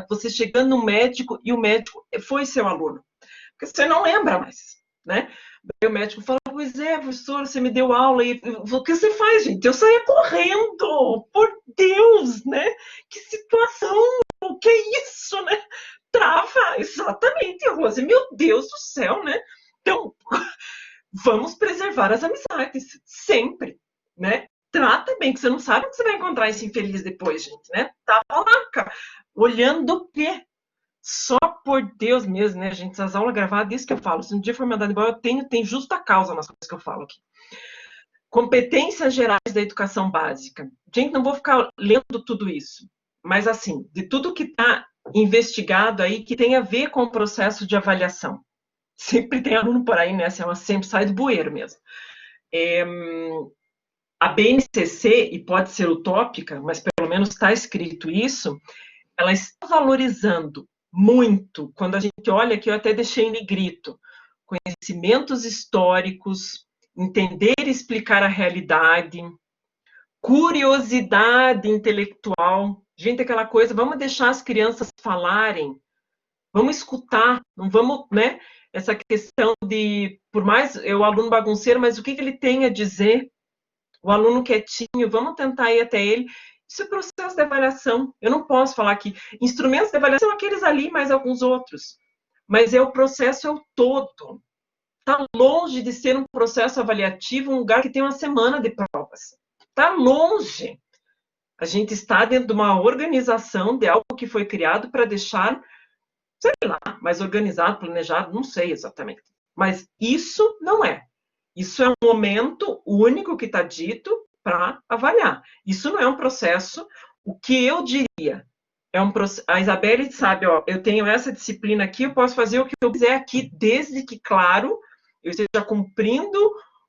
você chegando no médico e o médico foi seu aluno. Porque você não lembra mais, né? Daí o médico fala, pois é, professor, você me deu aula e o que você faz, gente? Eu saía correndo, por Deus, né? Que situação, o que é isso, né? Trava, exatamente, Rose, meu Deus do céu, né? Então, vamos preservar as amizades, sempre, né? Trata bem, que você não sabe que você vai encontrar esse infeliz depois, gente, né? Tava lá, olhando o quê? Só por Deus mesmo, né, gente? Essas aulas gravadas, isso que eu falo. Se um dia for mandado embora, eu tenho justa causa nas coisas que eu falo aqui. Competências gerais da educação básica. Gente, não vou ficar lendo tudo isso, mas assim, de tudo que está investigado aí, que tem a ver com o processo de avaliação. Sempre tem aluno por aí, né? Assim, ela sempre sai do bueiro mesmo. A BNCC, e pode ser utópica, mas pelo menos está escrito isso, ela está valorizando muito, quando a gente olha aqui, eu até deixei em negrito, conhecimentos históricos, entender e explicar a realidade, curiosidade intelectual. Gente, aquela coisa, vamos deixar as crianças falarem, vamos escutar, não vamos, né? Essa questão de, por mais eu aluno bagunceiro, mas o que ele tem a dizer? O aluno quietinho, vamos tentar ir até ele. Isso é processo de avaliação. Eu não posso falar que instrumentos de avaliação são aqueles ali, mais alguns outros. Mas o processo é o todo. Está longe de ser um processo avaliativo, um lugar que tem uma semana de provas. Está longe. A gente está dentro de uma organização, de algo que foi criado para deixar, sei lá, mais organizado, planejado, não sei exatamente. Mas isso não é. Isso é um momento único que está dito para avaliar. Isso não é um processo, o que eu diria, é um processo, a Isabelle sabe, ó, eu tenho essa disciplina aqui, eu posso fazer o que eu quiser aqui, desde que, claro, eu esteja cumprindo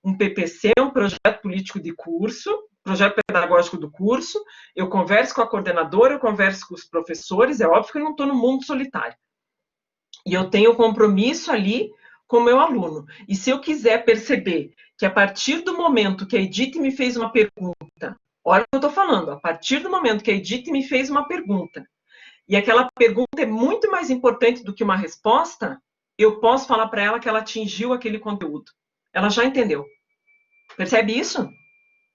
um PPC, um projeto político de curso, projeto pedagógico do curso, eu converso com a coordenadora, eu converso com os professores, é óbvio que eu não estou no mundo solitário. E eu tenho compromisso ali com o meu aluno. E se eu quiser perceber que a partir do momento que a Edith me fez uma pergunta, olha o que eu estou falando, a partir do momento que a Edith me fez uma pergunta, e aquela pergunta é muito mais importante do que uma resposta, eu posso falar para ela que ela atingiu aquele conteúdo. Ela já entendeu. Percebe isso?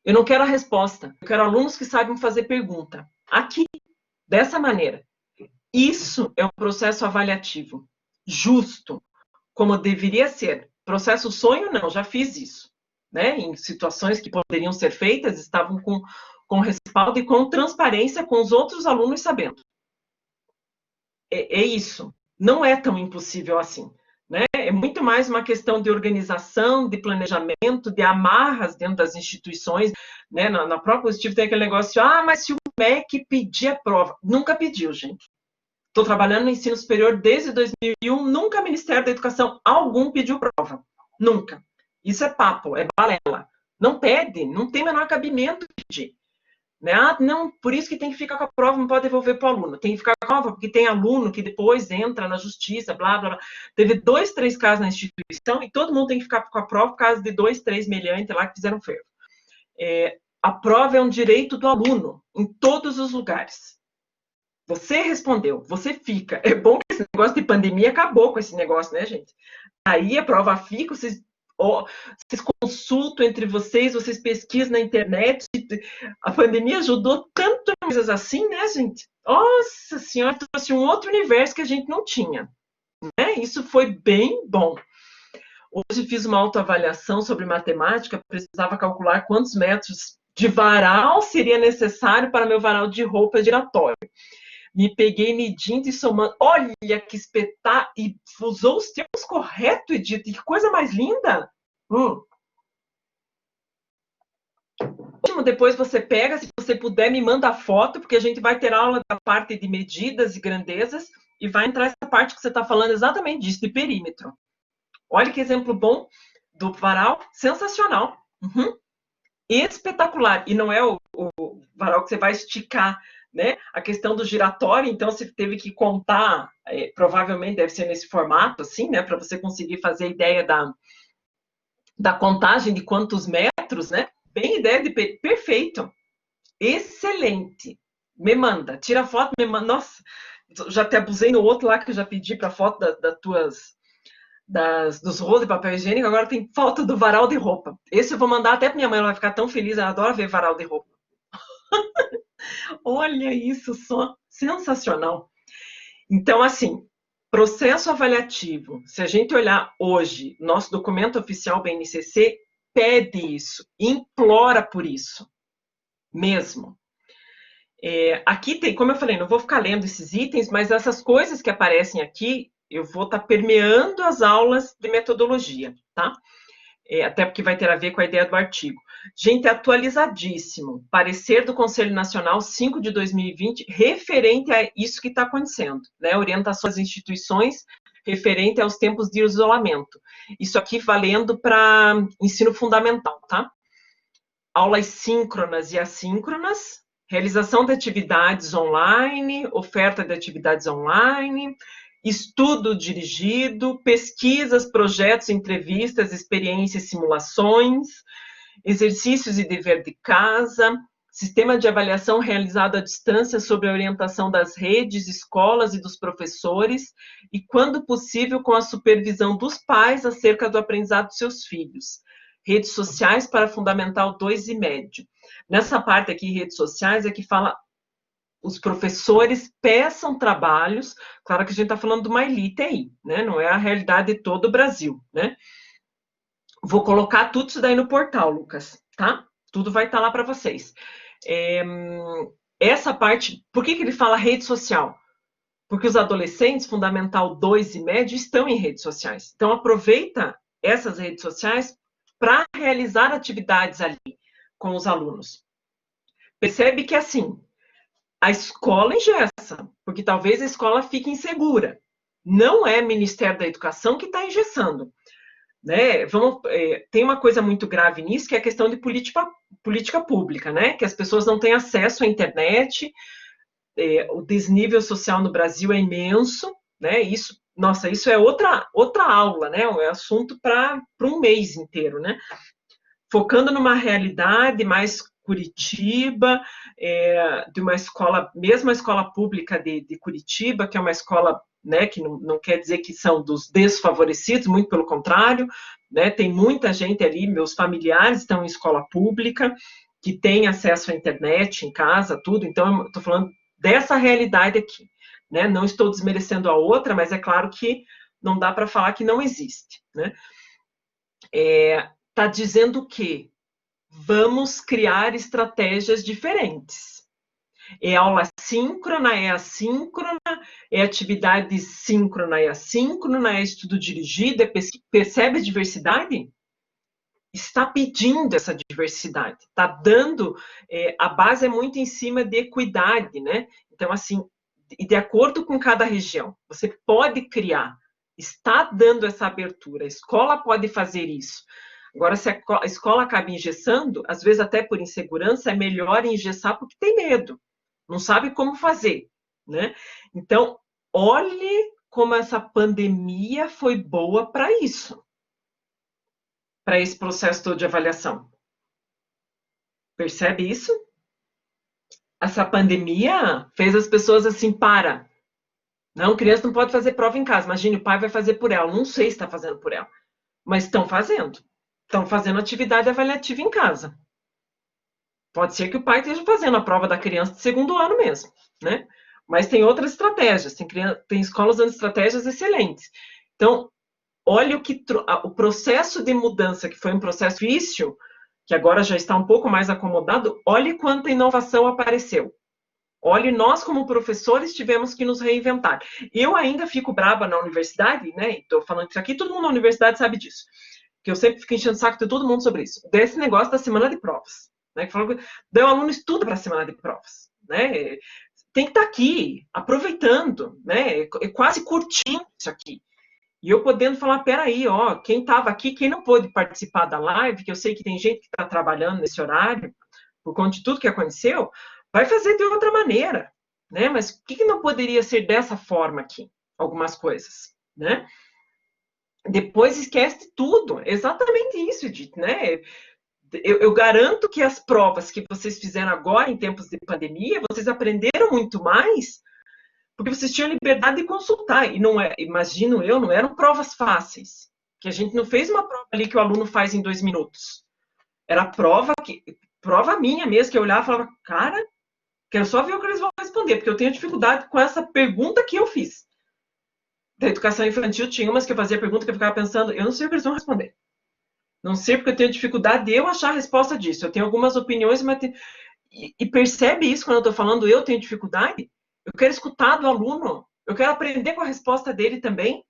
Eu não quero a resposta. Eu quero alunos que saibam fazer pergunta. Aqui, dessa maneira. Isso é um processo avaliativo. Justo. Como deveria ser. Processo sonho, não. Já fiz isso. Né? Em situações que poderiam ser feitas, estavam com respaldo e com transparência com os outros alunos sabendo. É isso. Não é tão impossível assim. Né? É muito mais uma questão de organização, de planejamento, de amarras dentro das instituições. Né? Na própria Positivo tem aquele negócio, mas se o MEC pedir a prova. Nunca pediu, gente. Estou trabalhando no ensino superior desde 2001, nunca o Ministério da Educação algum pediu prova. Nunca. Isso é papo, é balela. Não pede, não tem o menor cabimento pedir. Né? Não, por isso que tem que ficar com a prova, não pode devolver para o aluno. Tem que ficar com a prova, porque tem aluno que depois entra na justiça, blá, blá, blá. Teve 2, 3 casos na instituição e todo mundo tem que ficar com a prova por causa de 2, 3 meliantes lá que fizeram fervo. A prova é um direito do aluno, em todos os lugares. Você respondeu, você fica. É bom que esse negócio de pandemia acabou com esse negócio, né, gente? Aí a prova fica, vocês consultam entre vocês pesquisam na internet. A pandemia ajudou tanto coisas assim, né, gente? Nossa Senhora, trouxe um outro universo que a gente não tinha. Né? Isso foi bem bom. Hoje fiz uma autoavaliação sobre matemática, precisava calcular quantos metros de varal seria necessário para meu varal de roupa giratório. Me peguei medindo e somando. Olha que espetáculo! E usou os termos corretos, Edith. Que coisa mais linda! Depois você pega, se você puder, me manda a foto, porque a gente vai ter aula da parte de medidas e grandezas e vai entrar essa parte que você está falando exatamente disso, de perímetro. Olha que exemplo bom do varal, sensacional. Espetacular. E não é o varal que você vai esticar, né? A questão do giratório, então você teve que contar, provavelmente deve ser nesse formato, assim, né? Para você conseguir fazer a ideia da contagem de quantos metros, né? Bem ideia de perfeito. Excelente. Me manda, tira a foto, me manda. Nossa, já te abusei no outro lá que eu já pedi para foto dos rolos de papel higiênico, agora tem foto do varal de roupa. Esse eu vou mandar até para minha mãe, ela vai ficar tão feliz, ela adora ver varal de roupa. Olha isso só, sensacional. Então, assim, processo avaliativo, se a gente olhar hoje, nosso documento oficial BNCC pede isso, implora por isso, mesmo. Aqui tem, como eu falei, não vou ficar lendo esses itens, mas essas coisas que aparecem aqui, eu vou estar permeando as aulas de metodologia, tá? Até porque vai ter a ver com a ideia do artigo. Gente, atualizadíssimo. Parecer do Conselho Nacional 5 de 2020, referente a isso que está acontecendo, né? Orientações às instituições referente aos tempos de isolamento. Isso aqui valendo para ensino fundamental, tá? aulas síncronas e assíncronas, realização de atividades online, oferta de atividades online, estudo dirigido, pesquisas, projetos, entrevistas, experiências, simulações, exercícios e dever de casa, sistema de avaliação realizado à distância sob a orientação das redes, escolas e dos professores, e, quando possível, com a supervisão dos pais acerca do aprendizado dos seus filhos. Redes sociais para Fundamental 2 e Médio. Nessa parte aqui, redes sociais, é que fala os professores peçam trabalhos, claro que a gente está falando de uma elite aí, né? Não é a realidade de todo o Brasil, né? Vou colocar tudo isso daí no portal, Lucas, tá? Tudo vai estar lá para vocês. Essa parte, por que ele fala rede social? Porque os adolescentes, Fundamental 2 e Médio, estão em redes sociais. Então, aproveita essas redes sociais para realizar atividades ali com os alunos. Percebe que, assim, a escola engessa, porque talvez a escola fique insegura. Não é o Ministério da Educação que está engessando. Né? Tem uma coisa muito grave nisso, que é a questão de política pública, né? Que as pessoas não têm acesso à internet, o desnível social no Brasil é imenso, né? Isso é outra aula, né? É assunto para um mês inteiro, né? Focando numa realidade mais Curitiba, de uma escola, mesmo a escola pública de Curitiba, que é uma escola, né, que não quer dizer que são dos desfavorecidos, muito pelo contrário, né, tem muita gente ali, meus familiares estão em escola pública, que tem acesso à internet em casa, tudo, então eu estou falando dessa realidade aqui, né, não estou desmerecendo a outra, mas é claro que não dá para falar que não existe, né. Está dizendo que vamos criar estratégias diferentes. É aula síncrona, é assíncrona, é atividade síncrona e assíncrona, é estudo dirigido, percebe a diversidade? Está pedindo essa diversidade, está dando, a base é muito em cima de equidade, né? Então, assim, de acordo com cada região, você pode criar, está dando essa abertura, a escola pode fazer isso. Agora, se a escola acaba engessando, às vezes até por insegurança, é melhor engessar porque tem medo, não sabe como fazer, né? Então, olhe como essa pandemia foi boa para isso, para esse processo todo de avaliação. Percebe isso? Essa pandemia fez as pessoas assim, não, criança não pode fazer prova em casa, imagine, o pai vai fazer por ela, não sei se está fazendo por ela, mas estão fazendo atividade avaliativa em casa. Pode ser que o pai esteja fazendo a prova da criança de segundo ano mesmo, né? Mas tem outras estratégias, tem escolas dando estratégias excelentes. Então, olha o processo de mudança, que foi um processo difícil, que agora já está um pouco mais acomodado, olhe quanta inovação apareceu. Olhe, nós como professores tivemos que nos reinventar. Eu ainda fico braba na universidade, né? Estou falando isso aqui, todo mundo na universidade sabe disso. Que eu sempre fico enchendo o saco de todo mundo sobre isso. Desse negócio da semana de provas. Né? Daí o aluno estuda para a semana de provas. Né? Tem que estar aqui, aproveitando, né? Quase curtindo isso aqui. E eu podendo falar, peraí, ó, quem estava aqui, quem não pôde participar da live, que eu sei que tem gente que está trabalhando nesse horário, por conta de tudo que aconteceu, vai fazer de outra maneira, né? Mas o que não poderia ser dessa forma aqui? Algumas coisas, né? Depois esquece tudo, exatamente isso, Edith, né? Eu garanto que as provas que vocês fizeram agora, em tempos de pandemia, vocês aprenderam muito mais, porque vocês tinham liberdade de consultar, e não é, imagino eu, não eram provas fáceis, que a gente não fez uma prova ali que o aluno faz em 2 minutos. Era prova minha mesmo, que eu olhava e falava, cara, quero só ver o que eles vão responder, porque eu tenho dificuldade com essa pergunta que eu fiz. Da educação infantil tinha umas que eu fazia pergunta que eu ficava pensando, eu não sei o que eles vão responder. Não sei porque eu tenho dificuldade de eu achar a resposta disso. Eu tenho algumas opiniões, mas e percebe isso quando eu estou falando eu tenho dificuldade? Eu quero escutar do aluno, eu quero aprender com a resposta dele também,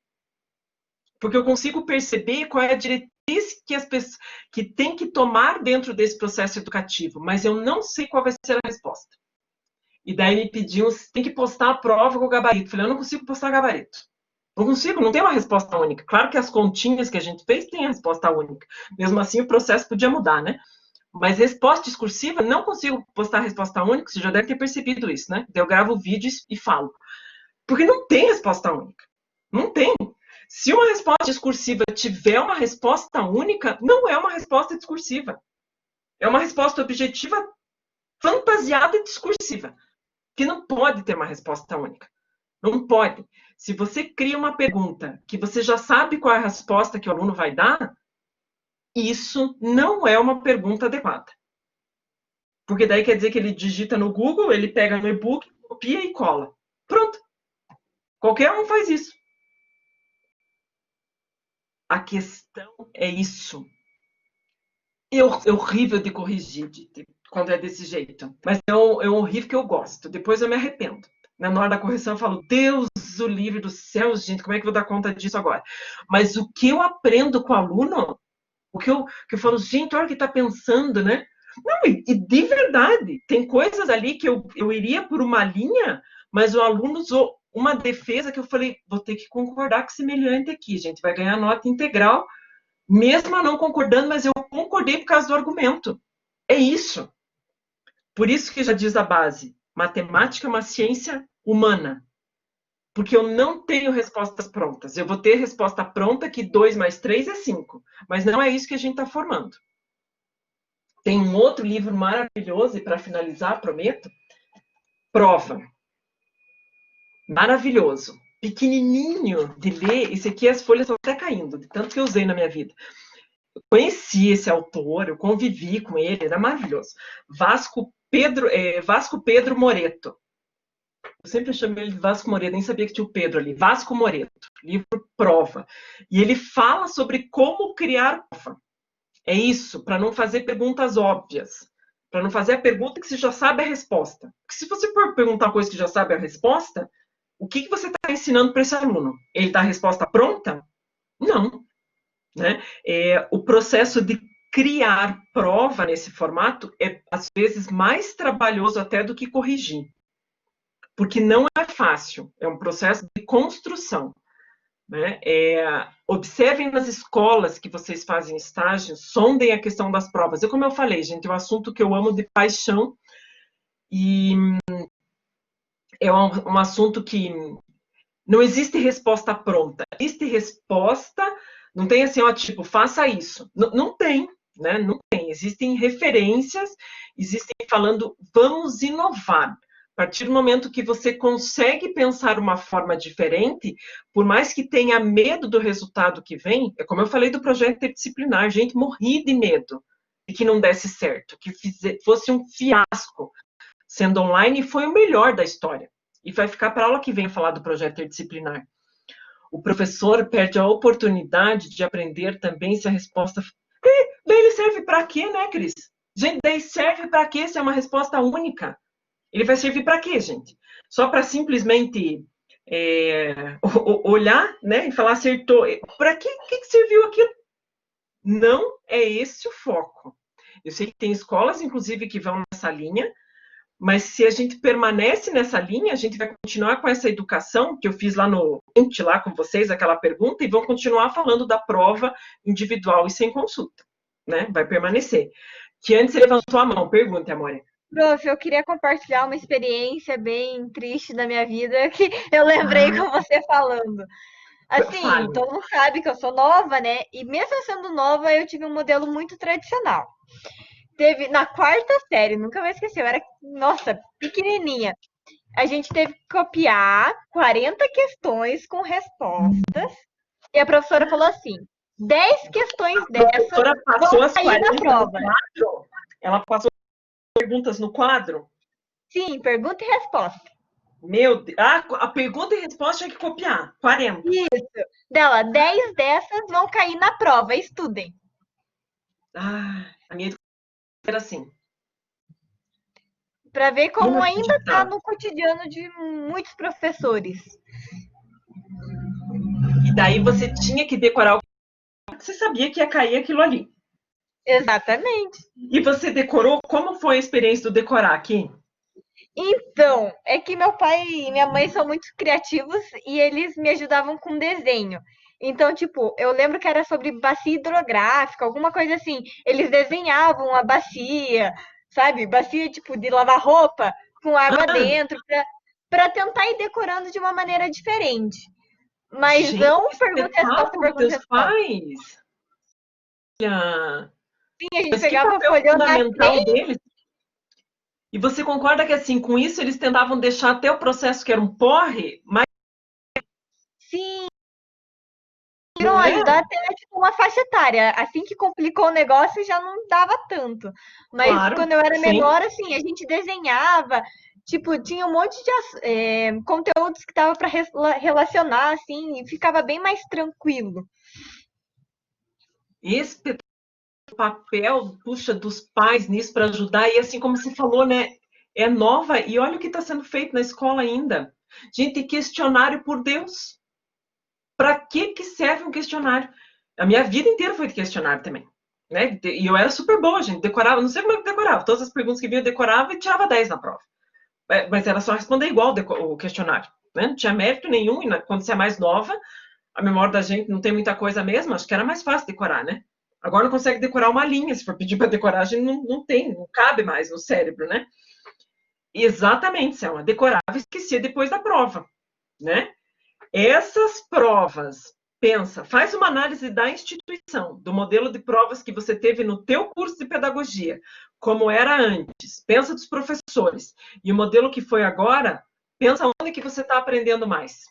porque eu consigo perceber qual é a diretriz que as pessoas que tem que tomar dentro desse processo educativo, mas eu não sei qual vai ser a resposta. E daí me pediam, tem que postar a prova com o gabarito. Eu falei, eu não consigo postar gabarito. Não consigo, não tem uma resposta única. Claro que as continhas que a gente fez têm a resposta única. Mesmo assim, o processo podia mudar, né? Mas resposta discursiva, não consigo postar resposta única, você já deve ter percebido isso, né? Eu gravo o vídeo e falo. Porque não tem resposta única. Não tem. Se uma resposta discursiva tiver uma resposta única, não é uma resposta discursiva. É uma resposta objetiva, fantasiada e discursiva, que não pode ter uma resposta única. Não pode. Se você cria uma pergunta que você já sabe qual é a resposta que o aluno vai dar, isso não é uma pergunta adequada. Porque daí quer dizer que ele digita no Google, ele pega no e-book, copia e cola. Pronto. Qualquer um faz isso. A questão é isso. É horrível de corrigir quando é desse jeito. Mas é um horrível que eu gosto. Depois eu me arrependo. Na hora da correção eu falo, Deus, o livre do céu, gente, como é que eu vou dar conta disso agora? Mas o que eu aprendo com o aluno, o que eu falo, gente, olha o que está pensando, né? Não, e de verdade, tem coisas ali que eu iria por uma linha, mas o aluno usou uma defesa que eu falei, vou ter que concordar com o semelhante aqui, gente, vai ganhar nota integral, mesmo não concordando, mas eu concordei por causa do argumento. É isso. Por isso que já diz a base, matemática é uma ciência humana. Porque eu não tenho respostas prontas. Eu vou ter resposta pronta que 2 mais 3 é 5. Mas não é isso que a gente está formando. Tem um outro livro maravilhoso, e para finalizar, prometo, Prova. Maravilhoso. Pequenininho de ler. Esse aqui as folhas estão até caindo, de tanto que eu usei na minha vida. Eu conheci esse autor, eu convivi com ele, era maravilhoso. Vasco Pedro Moreto. Eu sempre chamei ele de Vasco Moreto, nem sabia que tinha o Pedro ali. Vasco Moreto, livro Prova. E ele fala sobre como criar prova. É isso, para não fazer perguntas óbvias. Para não fazer a pergunta que você já sabe a resposta. Porque se você for perguntar coisa que já sabe a resposta, o que você está ensinando para esse aluno? Ele dá a resposta pronta? Não. Né? O processo de criar prova nesse formato é, às vezes, mais trabalhoso até do que corrigir. Porque não é fácil, é um processo de construção. Né? Observem nas escolas que vocês fazem estágio, sondem a questão das provas. Como eu falei, gente, é um assunto que eu amo de paixão e é um assunto que não existe resposta pronta. Existe resposta, não tem assim, ó, tipo, faça isso. Não tem, né? Não tem. Existem referências, existem falando, vamos inovar. A partir do momento que você consegue pensar uma forma diferente, por mais que tenha medo do resultado que vem, é como eu falei do projeto interdisciplinar, gente, morri de medo de que não desse certo, que fosse um fiasco. Sendo online, foi o melhor da história. E vai ficar para a aula que vem falar do projeto interdisciplinar. O professor perde a oportunidade de aprender também se a resposta... daí ele serve para quê, né, Cris? Gente, daí serve para quê se é uma resposta única? Ele vai servir para quê, gente? Só para simplesmente olhar, né, e falar acertou. Para que serviu aquilo? Não é esse o foco. Eu sei que tem escolas, inclusive, que vão nessa linha, mas se a gente permanece nessa linha, a gente vai continuar com essa educação que eu fiz lá lá com vocês, aquela pergunta, e vão continuar falando da prova individual e sem consulta, né? Vai permanecer. Que antes você levantou a mão. Pergunta, Amore. Prof, eu queria compartilhar uma experiência bem triste da minha vida que eu lembrei com você falando. Assim, todo mundo sabe que eu sou nova, né? E mesmo sendo nova, eu tive um modelo muito tradicional. Teve na quarta série, nunca vou esquecer, eu era, nossa, pequenininha. A gente teve que copiar 40 questões com respostas. E a professora falou assim: 10 questões dessas vão sair na prova. Ela passou perguntas no quadro? Sim, pergunta e resposta. Meu Deus. A pergunta e resposta tinha que copiar. 40. Isso. Dela, 10 dessas vão cair na prova. Estudem. A minha educação era assim. Para ver como ainda está no cotidiano de muitos professores. E daí você tinha que decorar o que você sabia que ia cair aquilo ali. Exatamente. E você decorou? Como foi a experiência do decorar aqui? Então, é que meu pai e minha mãe são muito criativos e eles me ajudavam com desenho. Então, tipo, eu lembro que era sobre bacia hidrográfica, alguma coisa assim. Eles desenhavam a bacia, sabe? Bacia, tipo, de lavar roupa com água Ah, dentro, pra tentar ir decorando de uma maneira diferente. Mas gente, não que pergunta e resposta, espetáculo pergunta e teus resposta. pais! Olha, Sim, a gente mas que pegava papel folhando na fundamental frente, deles. E você concorda que, assim, com isso eles tentavam deixar até o processo que era um porre, mas sim, não iam é? ajudar até tipo, uma faixa etária. Assim que complicou o negócio, já não dava tanto. Mas Claro, quando eu era sim. menor, assim, a gente desenhava, tipo, tinha um monte de conteúdos que dava para relacionar, assim, e ficava bem mais tranquilo. Esse papel, puxa, dos pais nisso para ajudar, e assim como você falou, né? É nova, e olha o que está sendo feito na escola ainda. Gente, questionário por Deus. Para que serve um questionário? A minha vida inteira foi de questionário também. Né? E eu era super boa, gente. Decorava, não sei como é que decorava. Todas as perguntas que vinha, eu decorava e tirava 10 na prova. Mas era só responder igual o questionário. Né? Não tinha mérito nenhum. E quando você é mais nova, a memória da gente não tem muita coisa mesmo. Acho que era mais fácil decorar, né? Agora não consegue decorar uma linha. Se for pedir para decorar, a gente não tem, não cabe mais no cérebro, né? Exatamente, Selma. Decorava e esquecia depois da prova, né? Essas provas, pensa, faz uma análise da instituição, do modelo de provas que você teve no teu curso de pedagogia, como era antes, pensa dos professores, e o modelo que foi agora, pensa onde que você está aprendendo mais.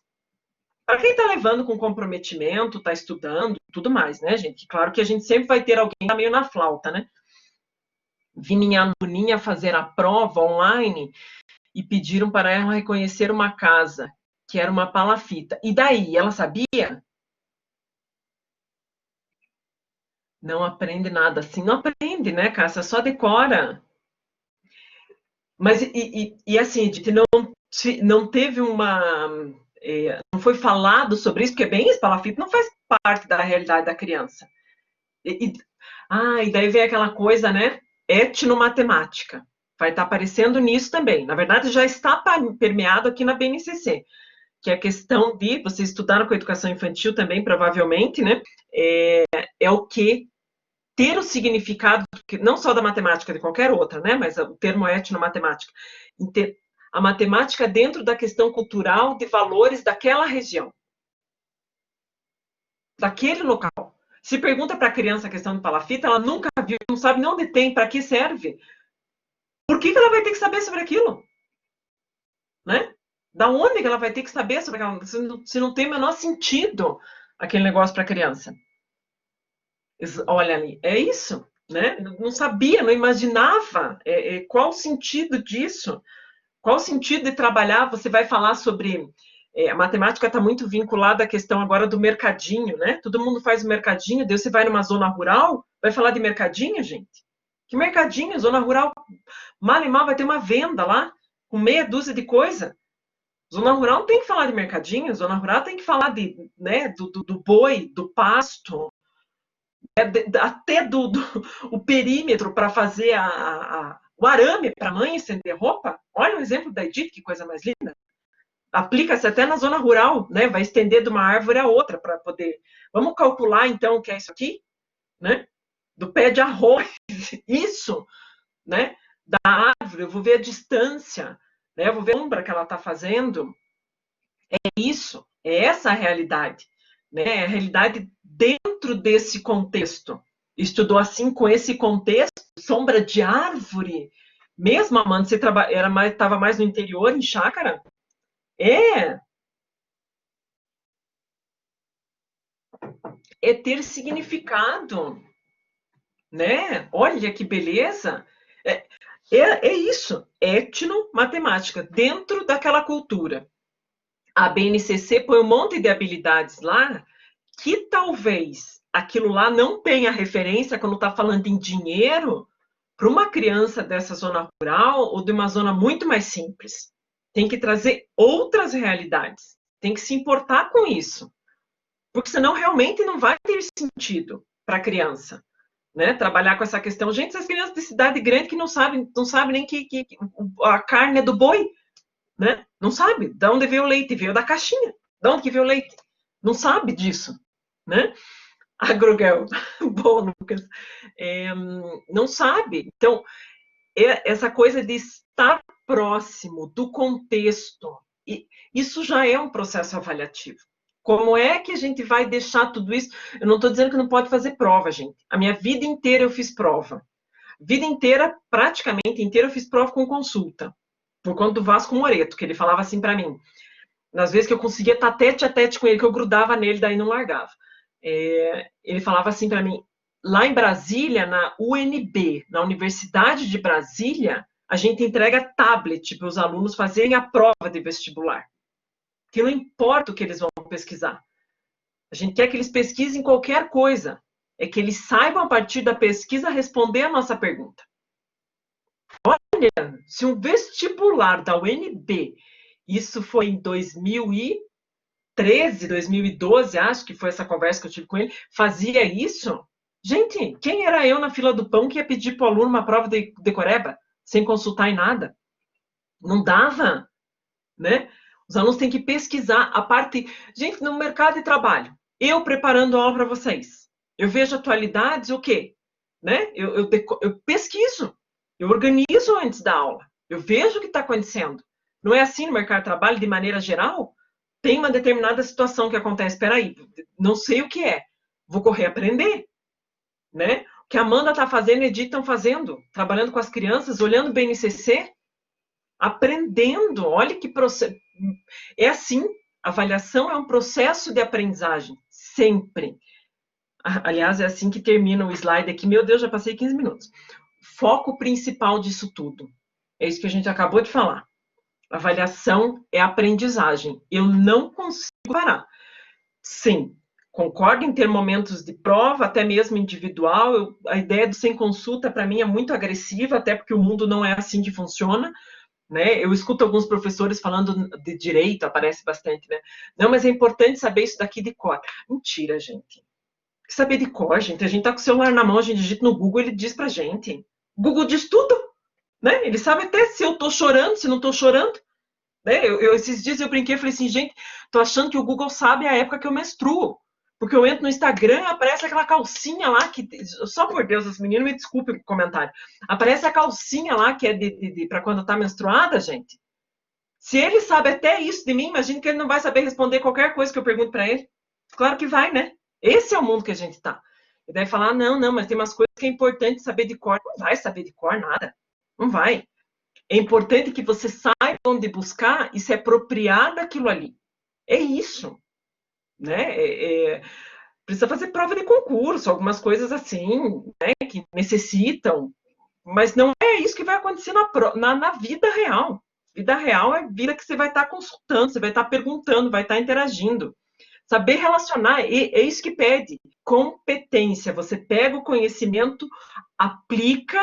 Para quem está levando com comprometimento, está estudando, tudo mais, né, gente? Claro que a gente sempre vai ter alguém que tá meio na flauta, né? Vi minha aluninha fazer a prova online e pediram para ela reconhecer uma casa, que era uma palafita. E daí, ela sabia? Não aprende nada assim, não aprende, né, Cássia? Só decora. Mas, assim, Edith, não teve uma. Não foi falado sobre isso, porque bem isso, palafita não faz parte da realidade da criança. E daí vem aquela coisa, né? Etnomatemática. Vai estar aparecendo nisso também. Na verdade, já está permeado aqui na BNCC, que é a questão de, vocês estudaram com educação infantil também, provavelmente, né? É o que ter o significado, não só da matemática, de qualquer outra, né? Mas o termo etnomatemática. A matemática dentro da questão cultural de valores daquela região, daquele local. Se pergunta para a criança a questão de palafita, ela nunca viu, não sabe nem onde tem, para que serve. Por que ela vai ter que saber sobre aquilo? Né? Da onde que ela vai ter que saber sobre aquilo? Se não tem o menor sentido aquele negócio para a criança. Olha ali, é isso, né? Não sabia, não imaginava qual o sentido disso, qual o sentido de trabalhar. Você vai falar sobre a matemática está muito vinculada à questão agora do mercadinho, né? Todo mundo faz o mercadinho, daí você vai numa zona rural, vai falar de mercadinho, gente? Que mercadinho? Zona rural, mal e mal vai ter uma venda lá, com meia dúzia de coisa. Zona rural não tem que falar de mercadinho, zona rural tem que falar né, do boi, do pasto, até o perímetro para fazer o arame para a mãe estender roupa. Olha o exemplo da Edith, que coisa mais linda. Aplica-se até na zona rural, né? Vai estender de uma árvore a outra para poder. Vamos calcular então o que é isso aqui, né? Do pé de arroz, isso, né? Da árvore, eu vou ver a distância, né? Eu vou ver a sombra que ela está fazendo. É isso, é essa a realidade, né? É a realidade dentro desse contexto. Estudou assim com esse contexto, sombra de árvore. Mesmo, Amanda, você estava mais no interior, em chácara? É, é ter significado, né? Olha que beleza! É isso, etnomatemática, dentro daquela cultura. A BNCC põe um monte de habilidades lá que talvez aquilo lá não tenha referência quando está falando em dinheiro para uma criança dessa zona rural ou de uma zona muito mais simples. Tem que trazer outras realidades, tem que se importar com isso, porque senão realmente não vai ter sentido para a criança. Né, trabalhar com essa questão. Gente, essas crianças de cidade grande que não sabem nem que a carne é do boi, né? Não sabe de onde veio o leite, veio da caixinha. De onde que veio o leite? Não sabe disso. né? Agrogel, boa, Lucas. Não sabe. Então, essa coisa de estar próximo do contexto, isso já é um processo avaliativo. Como é que a gente vai deixar tudo isso? Eu não estou dizendo que não pode fazer prova, gente. A minha vida inteira eu fiz prova. Vida inteira, praticamente inteira, eu fiz prova com consulta. Por conta do Vasco Moreto, que ele falava assim para mim. Nas vezes que eu conseguia estar tete a tete com ele, que eu grudava nele, daí não largava. Ele falava assim para mim, lá em Brasília, na UNB, na Universidade de Brasília, a gente entrega tablet para os alunos fazerem a prova de vestibular. Que não importa o que eles vão pesquisar. A gente quer que eles pesquisem qualquer coisa. É que eles saibam, a partir da pesquisa, responder a nossa pergunta. Olha, se um vestibular da UNB, isso foi em 2013, 2012, acho que foi essa conversa que eu tive com ele, fazia isso? Gente, quem era eu na fila do pão que ia pedir para o aluno uma prova de decoreba, sem consultar em nada? Não dava, né? Os alunos têm que pesquisar a parte... Gente, no mercado de trabalho, eu preparando aula para vocês, eu vejo atualidades, o quê? Né? Eu pesquiso, eu organizo antes da aula, eu vejo o que está acontecendo. Não é assim no mercado de trabalho, de maneira geral? Tem uma determinada situação que acontece, espera aí, não sei o que é, vou correr aprender, né? O que a Amanda está fazendo, Edith estão fazendo, trabalhando com as crianças, olhando o BNCC, aprendendo, olha que processo. É assim, avaliação é um processo de aprendizagem, sempre. Aliás, é assim que termina o slide aqui. Meu Deus, já passei 15 minutos. Foco principal disso tudo. É isso que a gente acabou de falar. Avaliação é aprendizagem. Eu não consigo parar. Sim, concordo em ter momentos de prova, até mesmo individual. A ideia do sem consulta, para mim, é muito agressiva, até porque o mundo não é assim que funciona. Né? Eu escuto alguns professores falando de direito, aparece bastante, né? Não, mas é importante saber isso daqui de cor. Mentira, gente. Saber de cor, gente. A gente tá com o celular na mão, a gente digita no Google, ele diz pra gente. O Google diz tudo, né? Ele sabe até se eu tô chorando, se não tô chorando. Né? Esses dias eu brinquei e falei assim, gente, tô achando que o Google sabe a época que eu menstruo. Porque eu entro no Instagram, aparece aquela calcinha lá que. Só por Deus, as meninas me desculpem o comentário. Aparece a calcinha lá que é para quando tá menstruada, gente. Se ele sabe até isso de mim, imagina que ele não vai saber responder qualquer coisa que eu pergunto para ele. Claro que vai, né? Esse é o mundo que a gente tá. E daí falar, não, mas tem umas coisas que é importante saber de cor. Não vai saber de cor nada. Não vai. É importante que você saiba onde buscar e se apropriar daquilo ali. É isso. Né? Precisa fazer prova de concurso, algumas coisas assim, né, que necessitam, mas não é isso que vai acontecer na vida real. Vida real é vida que você vai estar consultando, você vai estar perguntando, vai estar interagindo. Saber relacionar, é isso que pede. Competência. Você pega o conhecimento, aplica,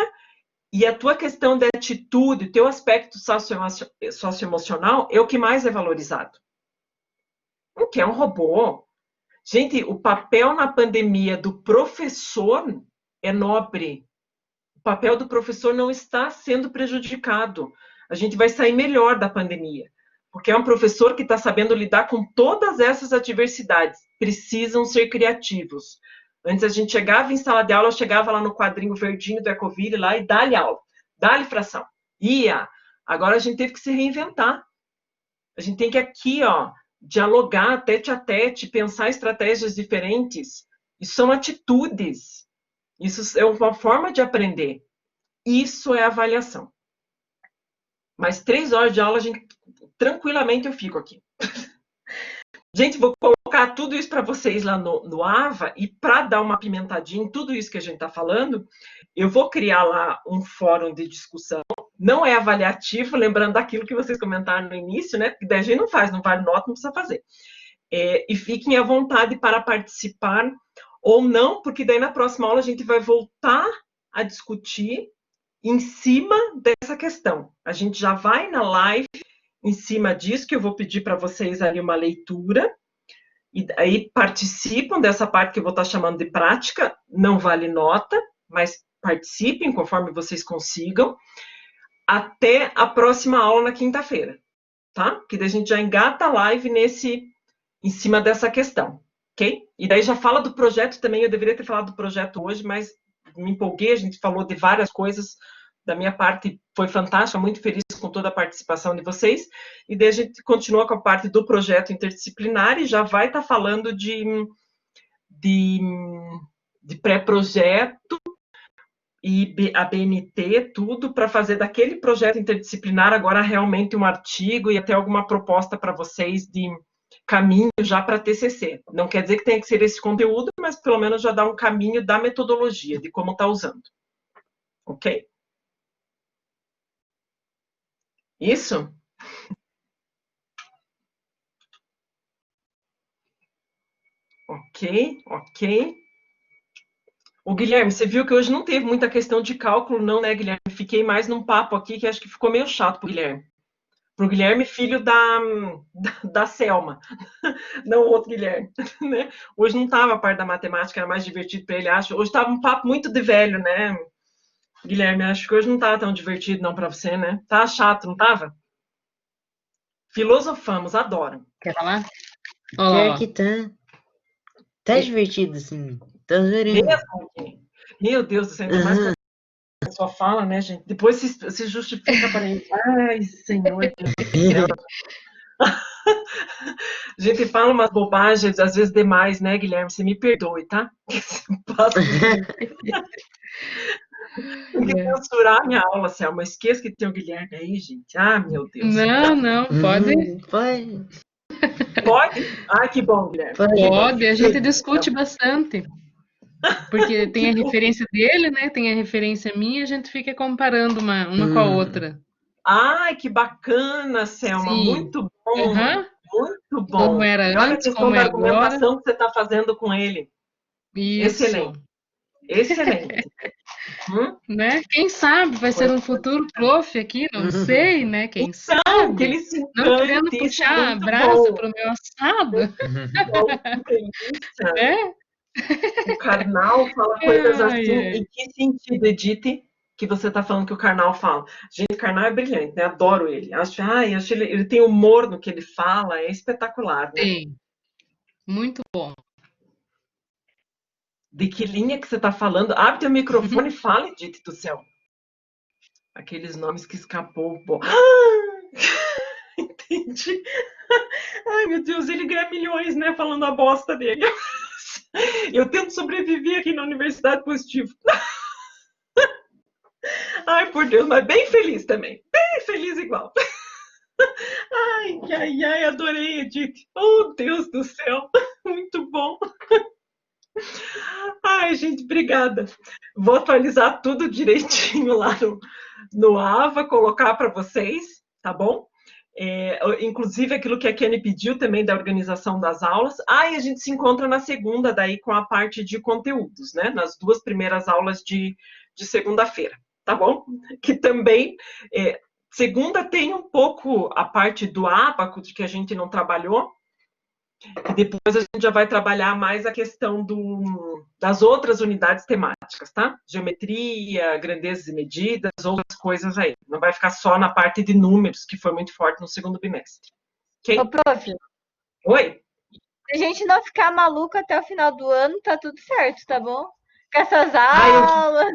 e a tua questão de atitude, o teu aspecto socioemocional é o que mais é valorizado. Não quer um robô. Gente, o papel na pandemia do professor é nobre. O papel do professor não está sendo prejudicado. A gente vai sair melhor da pandemia, porque é um professor que está sabendo lidar com todas essas adversidades. Precisam ser criativos. Antes a gente chegava em sala de aula, eu chegava lá no quadrinho verdinho do Ecoville lá e dá-lhe aula, dá-lhe fração. Ia. Agora a gente teve que se reinventar. A gente tem que aqui, ó, dialogar tete a tete, pensar estratégias diferentes. Isso são atitudes. Isso é uma forma de aprender. Isso é avaliação. Mas 3 horas de aula, tranquilamente eu fico aqui. Gente, vou colocar tudo isso para vocês lá no AVA, e para dar uma pimentadinha em tudo isso que a gente está falando, eu vou criar lá um fórum de discussão. Não é avaliativo, lembrando daquilo que vocês comentaram no início, né? Que daí a gente não faz, não vale nota, não precisa fazer. E fiquem à vontade para participar ou não, porque daí na próxima aula a gente vai voltar a discutir em cima dessa questão. A gente já vai na live em cima disso, que eu vou pedir para vocês ali uma leitura, e aí participam dessa parte que eu vou estar chamando de prática, não vale nota, mas participem conforme vocês consigam, até a próxima aula na quinta-feira, tá? Que daí a gente já engata a live em cima dessa questão. ok? E daí já fala do projeto também, eu deveria ter falado do projeto hoje, mas me empolguei, a gente falou de várias coisas, da minha parte foi fantástica, muito feliz com toda a participação de vocês, e daí a gente continua com a parte do projeto interdisciplinar e já vai estar falando de pré-projeto e a BNT, tudo para fazer daquele projeto interdisciplinar agora realmente um artigo e até alguma proposta para vocês de caminho já para TCC. Não quer dizer que tenha que ser esse conteúdo, mas pelo menos já dá um caminho da metodologia, de como está usando. Ok? Isso? Ok. O Guilherme, você viu que hoje não teve muita questão de cálculo, não, né, Guilherme? Fiquei mais num papo aqui que acho que ficou meio chato pro Guilherme. Pro Guilherme, filho da Selma, não o outro Guilherme. Né? Hoje não estava a parte da matemática, era mais divertido para ele, acho. Hoje estava um papo muito de velho, né, Guilherme? Acho que hoje não estava tão divertido não para você, né? Tá chato, não estava? Filosofamos, adoro. Quer falar? Pior que tá. Tá divertido, assim. Tô adorando. Mesmo? Meu Deus do céu, ainda mais quando a pessoa fala, né, gente? Depois se justifica para ele. Ai, Senhor Deus. A gente fala umas bobagens, às vezes demais, né, Guilherme? Você me perdoe, tá? Tem que censurar a minha aula, Selma. Esqueça que tem o Guilherme aí, gente. Ah, meu Deus. Não, pode. Pode. Pode? Ah, que bom, Guilherme. Pode, a gente discute bastante. Porque tem a referência dele, né? Tem a referência minha, a gente fica comparando uma com a outra. Ai, que bacana, Selma. Sim. Muito bom. Muito bom. Como era e olha antes, a questão como da é argumentação agora. que você está fazendo com ele. Isso. Excelente. Né? Quem sabe vai ser um futuro prof aqui, não sei, né? Quem sabe? Que ele se não querendo puxar a brasa para o meu assado. Né? O Karnal fala coisas assim. Em que sentido, Edith, que você está falando que o Karnal fala? Gente, o Karnal é brilhante, né? Adoro ele. Acho ele tem humor no que ele fala, é espetacular, né? Tem. Muito bom. De que linha que você está falando? Abre teu microfone e fala, Edith do céu. Aqueles nomes que escapou. Entendi. Ai, meu Deus, ele ganha milhões, né? Falando a bosta dele. Eu tento sobreviver aqui na Universidade Positivo. Ai, por Deus, mas bem feliz também. Bem feliz igual. Ai, adorei, Edith. Oh, Deus do céu. Muito bom. Ai, gente, obrigada. Vou atualizar tudo direitinho lá no AVA, colocar para vocês, tá bom? Inclusive aquilo que a Kenny pediu também da organização das aulas. E a gente se encontra na segunda, daí com a parte de conteúdos, né? Nas 2 primeiras aulas de segunda-feira, tá bom? Que também, segunda tem um pouco a parte do ábaco, de que a gente não trabalhou, e depois a gente já vai trabalhar mais a questão das outras unidades temáticas, tá? Geometria, grandezas e medidas, outras coisas aí. Não vai ficar só na parte de números, que foi muito forte no segundo bimestre. Okay? Ô, prof. Oi? Se a gente não ficar maluco até o final do ano, tá tudo certo, tá bom? Com essas aulas,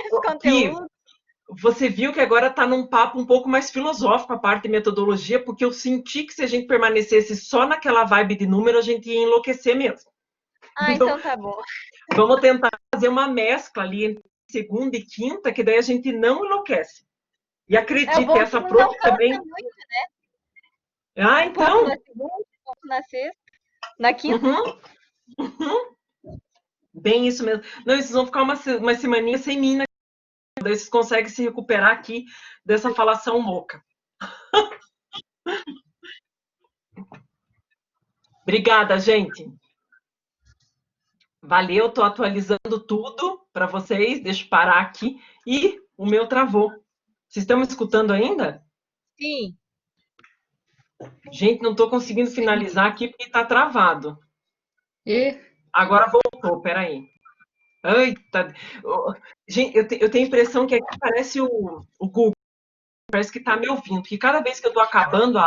esse conteúdo. Você viu que agora está num papo um pouco mais filosófico a parte de metodologia, porque eu senti que se a gente permanecesse só naquela vibe de número, a gente ia enlouquecer mesmo. Então tá bom. Vamos tentar fazer uma mescla ali entre segunda e quinta, que daí a gente não enlouquece. E acredite, essa prof também... Muito, né? Então... Um pouco na segunda, um pouco na sexta, na quinta. Bem isso mesmo. Não, vocês vão ficar uma semaninha sem mim, né? Daí vocês conseguem se recuperar aqui dessa falação louca. Obrigada, gente. Valeu, estou atualizando tudo para vocês. Deixa eu parar aqui. E o meu travou. Vocês estão me escutando ainda? Sim. Gente, não estou conseguindo finalizar aqui porque está travado. Agora voltou, peraí. Eita. Gente, eu tenho a impressão que aqui parece o Google. Parece que está me ouvindo. Porque cada vez que eu estou acabando a